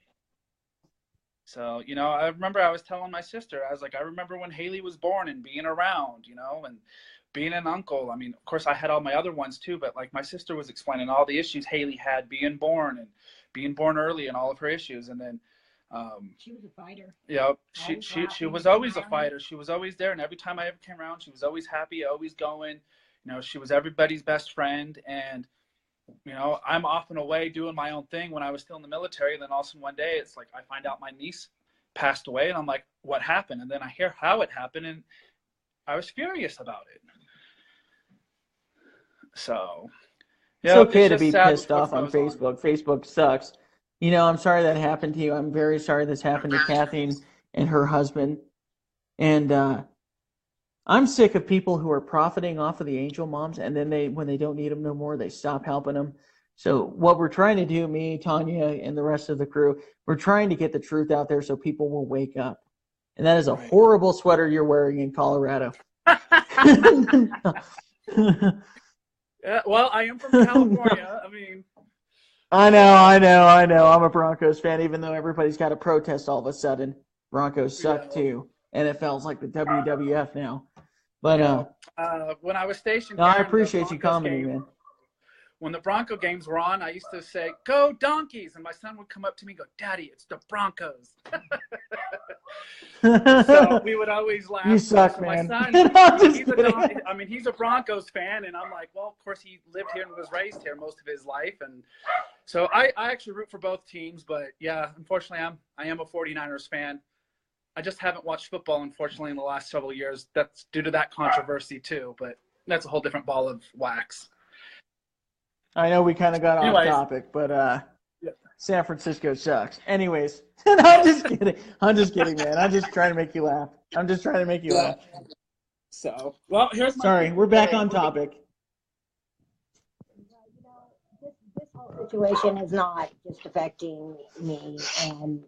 Speaker 4: So, I remember I was telling my sister, I was like, I remember when Haley was born and being around, and being an uncle. I mean, of course, I had all my other ones too, but like my sister was explaining all the issues Haley had being born and being born early and all of her issues. And then
Speaker 2: she was a fighter.
Speaker 4: Yeah, she was always a fighter. She was always there, and every time I ever came around, she was always happy, always going. She was everybody's best friend. And I'm off and away doing my own thing when I was still in the military. And then all of a sudden one day, it's like I find out my niece passed away, and I'm like, what happened? And then I hear how it happened, and I was furious about it. So,
Speaker 1: yeah, it's okay to be pissed off on Facebook. Facebook sucks. I'm sorry that happened to you. I'm very sorry this happened to Kathy and her husband. And I'm sick of people who are profiting off of the angel moms, and then when they don't need them no more, they stop helping them. So what we're trying to do, me, Tanya, and the rest of the crew, we're trying to get the truth out there so people will wake up. And that is a horrible sweater you're wearing in Colorado.
Speaker 4: Yeah, well, I am from California. I mean,
Speaker 1: I know. I'm a Broncos fan, even though everybody's got to protest all of a sudden. Broncos suck too. NFL's like the WWF now. But
Speaker 4: when I was stationed,
Speaker 1: I appreciate you commenting, man.
Speaker 4: When the Bronco games were on, I used to say, "Go Donkeys!" and my son would come up to me and go, "Daddy, it's the Broncos." So we would always laugh.
Speaker 1: You suck, man.
Speaker 4: My son, he's a Broncos fan, and I'm like, well, of course, he lived here and was raised here most of his life, and so I actually root for both teams. But yeah, unfortunately, I am a 49ers fan. I just haven't watched football, unfortunately, in the last several years. That's due to that controversy too, but that's a whole different ball of wax.
Speaker 1: I know we kind of got off topic, but San Francisco sucks. Anyways, I'm just kidding, man. I'm just trying to make you laugh.
Speaker 4: So, well, here's
Speaker 1: Sorry, we're back on topic.
Speaker 2: This whole situation is not just affecting me, and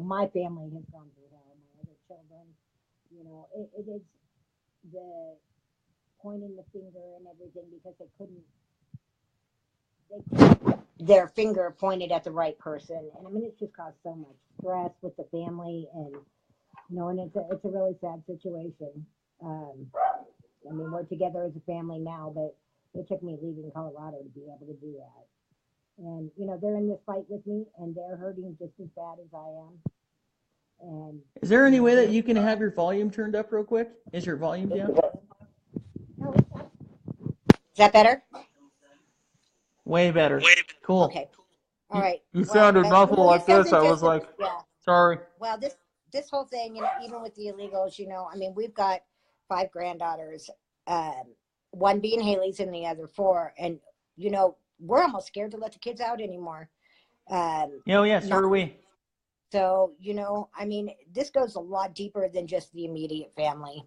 Speaker 2: my family has gone through hell. My other children, it is the pointing the finger and everything because they couldn't their finger pointed at the right person. And it's just caused so much stress with the family, and and it's a really sad situation. I mean, we're together as a family now, but it took me leaving Colorado to be able to do that. And, you know, they're in this fight with me and they're hurting just as bad as I am. And
Speaker 1: Is there any way that you can have your volume turned up real quick? Is your volume down?
Speaker 2: no, is that better?
Speaker 1: Way better. Cool.
Speaker 2: Okay. All right.
Speaker 1: You sounded muffled like this. I was like,
Speaker 2: yeah.
Speaker 1: sorry.
Speaker 2: Well, this whole thing, you know, even with the illegals, you know, I mean, we've got 5 granddaughters, one being Haley's and the other 4, and you know, we're almost scared to let the kids out anymore.
Speaker 1: Yeah, so are we.
Speaker 2: So, you know, I mean, this goes a lot deeper than just the immediate family,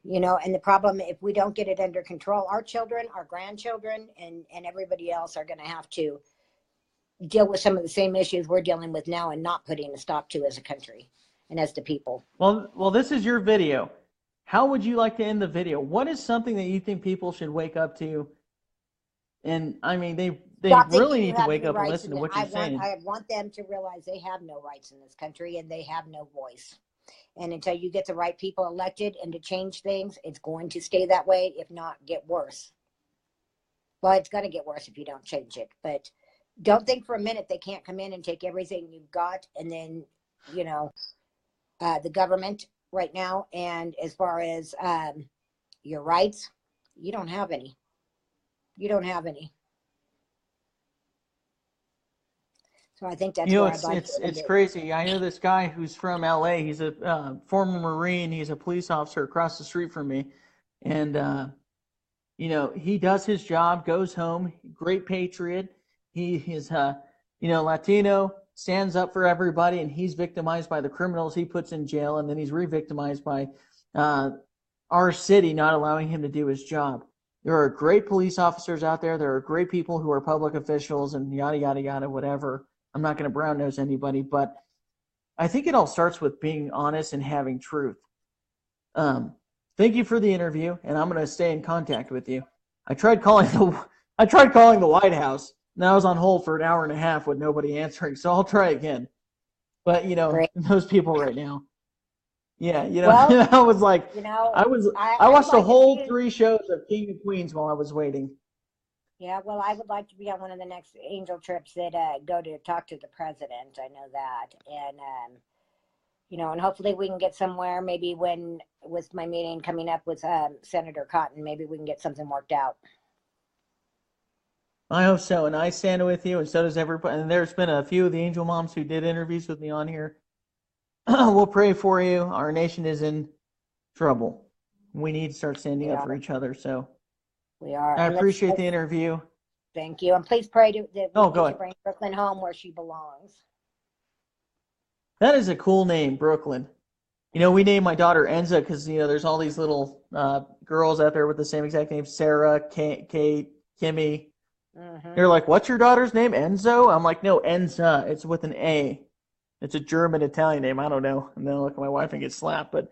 Speaker 2: you know, and the problem, if we don't get it under control, our children, our grandchildren, and everybody else are going to have to deal with some of the same issues we're dealing with now and not putting a stop to as a country and as the people.
Speaker 1: Well, this is your video. How would you like to end the video? What is something that you think people should wake up to? And I mean, they really need to wake up and listen to what you're saying.
Speaker 2: I want them to realize they have no rights in this country and they have no voice. And until you get the right people elected and to change things, it's going to stay that way, if not get worse. Well, it's going to get worse if you don't change it. But don't think for a minute they can't come in and take everything you've got. And then, you know, the government right now, and as far as your rights, you don't have any. You don't have any. So I think that's,
Speaker 1: you know,
Speaker 2: where I'd like to
Speaker 1: it's crazy. I know this guy who's from LA. He's a former Marine. He's a police officer across the street from me, and you know, he does his job, goes home, great patriot. He is you know, Latino, stands up for everybody, and he's victimized by the criminals he puts in jail, and then he's re-victimized by our city not allowing him to do his job. There are great police officers out there. There are great people who are public officials and yada, yada, yada, whatever. I'm not going to brown nose anybody, but I think it all starts with being honest and having truth. Thank you for the interview, and I'm going to stay in contact with you. I tried calling the White House, and I was on hold for an hour and a half with nobody answering, so I'll try again. But, you know,
Speaker 2: Great.
Speaker 1: those people right now. Yeah, you know,
Speaker 2: Well,
Speaker 1: I was like,
Speaker 2: you know,
Speaker 1: I watched a whole 3 shows of King of Queens while I was waiting.
Speaker 2: Yeah, well, I would like to be on one of the next angel trips that go to talk to the president. I know that. And, you know, and hopefully we can get somewhere, maybe when, with my meeting coming up with Senator Cotton, maybe we can get something worked out.
Speaker 1: I hope so, and I stand with you, and so does everybody. And there's been a few of the angel moms who did interviews with me on here. We'll pray for you. Our nation is in trouble. We need to start standing up for each other. So
Speaker 2: we are.
Speaker 1: I appreciate the interview.
Speaker 2: Thank you, and please pray that we
Speaker 1: go
Speaker 2: get
Speaker 1: ahead.
Speaker 2: to bring Brooklyn home where she belongs.
Speaker 1: That is a cool name, Brooklyn. You know, we named my daughter Enza because, you know, there's all these little girls out there with the same exact name, Sarah, Kate, Kimmy.
Speaker 2: Mm-hmm.
Speaker 1: They're like, what's your daughter's name? Enzo? I'm like, no, Enza. It's with an A. It's a German Italian name. I don't know. And then I look at my wife and get slapped. But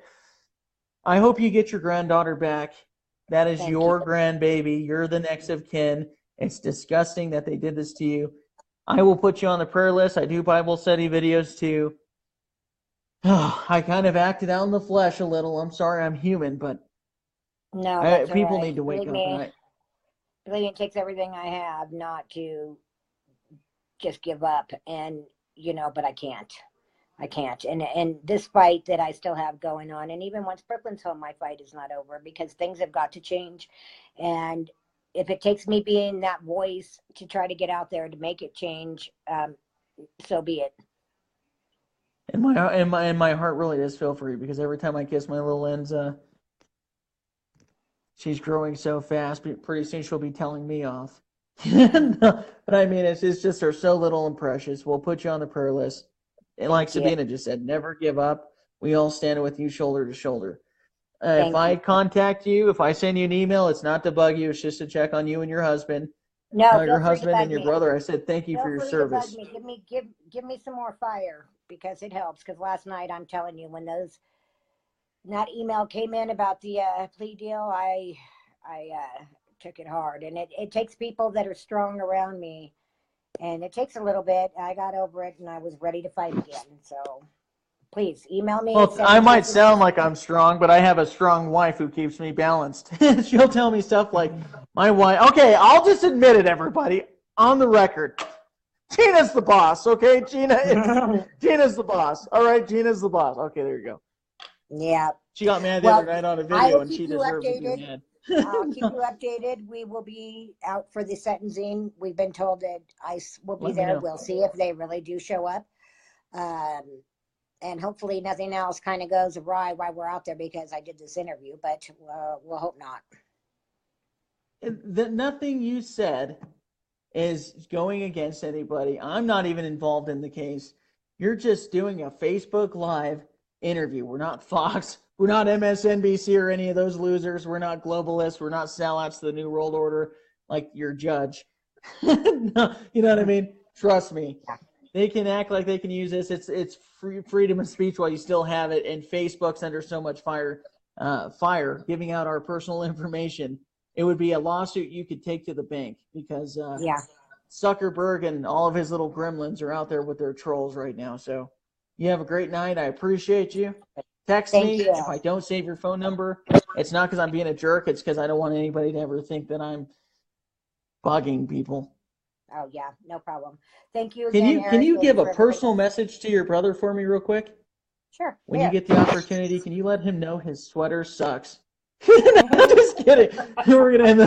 Speaker 1: I hope you get your granddaughter back. That is your grandbaby. You're the next of kin. It's disgusting that they did this to you. I will put you on the prayer list. I do Bible study videos too. Oh, I kind of acted out in the flesh a little. I'm sorry, I'm human, but
Speaker 2: no,
Speaker 1: people need to wake up.
Speaker 2: Believe me, it takes everything I have not to just give up. And, you know, but I can't. And this fight that I still have going on, and even once Brooklyn's home, my fight is not over because things have got to change. And if it takes me being that voice to try to get out there to make it change, so be it.
Speaker 1: And my heart really does feel for you because every time I kiss my little Enza, she's growing so fast. Pretty soon she'll be telling me off. But I mean, it's just they're so little and precious. We'll put you on the prayer list. And like Sabina just said, never give up. We all stand with you shoulder to shoulder. If I contact you, if I send you an email, it's not to bug you. It's just to check on you and your husband.
Speaker 2: No,
Speaker 1: your husband and your brother. I said thank you for your service.
Speaker 2: Give me some more fire because it helps. Because last night, I'm telling you, when that email came in about the plea deal, I took it hard, and it takes people that are strong around me. And it takes a little bit. I got over it, and I was ready to fight again. So, please email me.
Speaker 1: Well,
Speaker 2: send
Speaker 1: I
Speaker 2: me
Speaker 1: might
Speaker 2: messages.
Speaker 1: sound like I'm strong, but I have a strong wife who keeps me balanced. She'll tell me stuff like, my wife, okay, I'll just admit it, everybody, on the record. Gina's the boss, okay? Gina's the boss. All right, Gina's the boss. Okay, there you go.
Speaker 2: Yeah.
Speaker 1: She got mad the
Speaker 2: Well,
Speaker 1: other night on a
Speaker 2: I
Speaker 1: video,
Speaker 2: will
Speaker 1: and
Speaker 2: keep
Speaker 1: she
Speaker 2: you
Speaker 1: deserves to be
Speaker 2: updated.
Speaker 1: mad.
Speaker 2: I'll keep you updated. We will be out for the sentencing. We've been told that ICE will be
Speaker 1: Let me
Speaker 2: there.
Speaker 1: know.
Speaker 2: We'll see if they really do show up. And hopefully nothing else kind of goes awry while we're out there because I did this interview, but we'll hope not.
Speaker 1: Nothing you said is going against anybody. I'm not even involved in the case. You're just doing a Facebook Live interview. We're not Fox. We're not MSNBC or any of those losers. We're not globalists. We're not sellouts to the New World Order like your judge. No, you know what I mean? Trust me. They can act like they can use this. It's freedom of speech while you still have it, and Facebook's under so much fire giving out our personal information. It would be a lawsuit you could take to the bank because Zuckerberg and all of his little gremlins are out there with their trolls right now. So you have a great night. I appreciate you. Text
Speaker 2: Thank
Speaker 1: me
Speaker 2: you.
Speaker 1: if I don't save your phone number. It's not because I'm being a jerk. It's because I don't want anybody to ever think that I'm bugging people.
Speaker 2: Oh yeah, no problem. Thank you again.
Speaker 1: Can you
Speaker 2: Eric.
Speaker 1: give a
Speaker 2: Thank you for
Speaker 1: personal
Speaker 2: everything.
Speaker 1: message to your brother for me real quick?
Speaker 2: Sure.
Speaker 1: When
Speaker 2: Yeah.
Speaker 1: you get the opportunity, can you let him know his sweater sucks? I'm just kidding. We're gonna end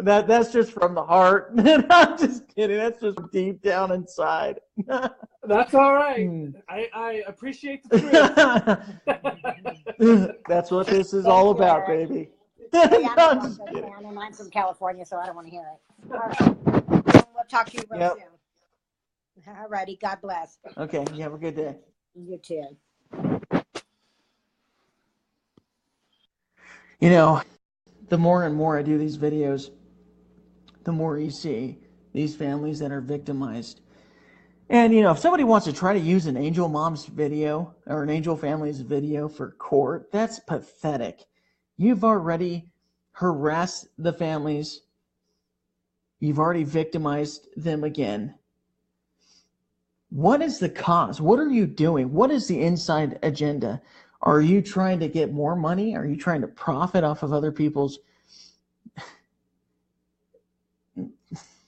Speaker 1: that's just from the heart. I'm just kidding. That's just deep down inside.
Speaker 5: That's all right. I appreciate the truth.
Speaker 1: That's what this is
Speaker 2: Thank
Speaker 1: all
Speaker 2: you,
Speaker 1: about,
Speaker 2: Eric.
Speaker 1: baby.
Speaker 2: Hey, I'm a
Speaker 1: I'm just
Speaker 2: Broncos
Speaker 1: kidding.
Speaker 2: fan, and I'm from California, so I don't want to hear it. All right. We'll talk to you real
Speaker 1: Yep.
Speaker 2: soon. All righty. God bless.
Speaker 1: Okay, you have a good day.
Speaker 2: You too.
Speaker 1: You know, the more and more I do these videos, the more you see these families that are victimized. And, you know, if somebody wants to try to use an Angel Mom's video or an Angel Family's video for court, that's pathetic. You've already harassed the families. You've already victimized them again. What is the cause? What are you doing? What is the inside agenda? Are you trying to get more money? Are you trying to profit off of other people's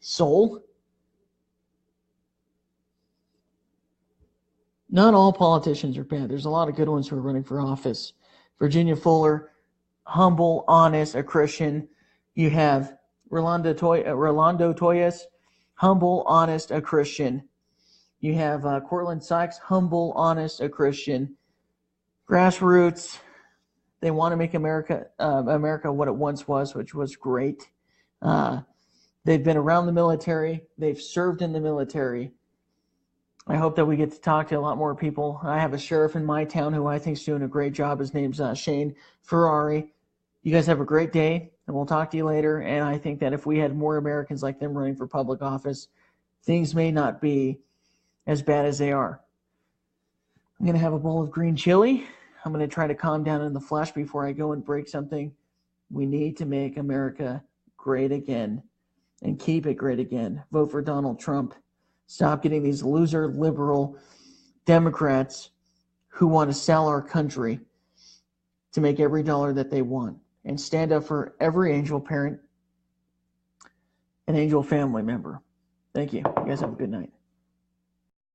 Speaker 1: soul? Not all politicians are bad. There's a lot of good ones who are running for office. Virginia Fuller, humble, honest, a Christian. You have Rolando Toyes, humble, honest, a Christian. You have Cortland Sykes, humble, honest, a Christian. Grassroots, they want to make America what it once was, which was great. They've been around the military. They've served in the military. I hope that we get to talk to a lot more people. I have a sheriff in my town who I think is doing a great job. His name's Shane Ferrari. You guys have a great day, and we'll talk to you later. And I think that if we had more Americans like them running for public office, things may not be as bad as they are. I'm going to have a bowl of green chili. I'm going to try to calm down in the flesh before I go and break something. We need to make America great again and keep it great again. Vote for Donald Trump. Stop getting these loser liberal Democrats who want to sell our country to make every dollar that they want. And stand up for every Angel parent and Angel family member. Thank you. You guys have a good night.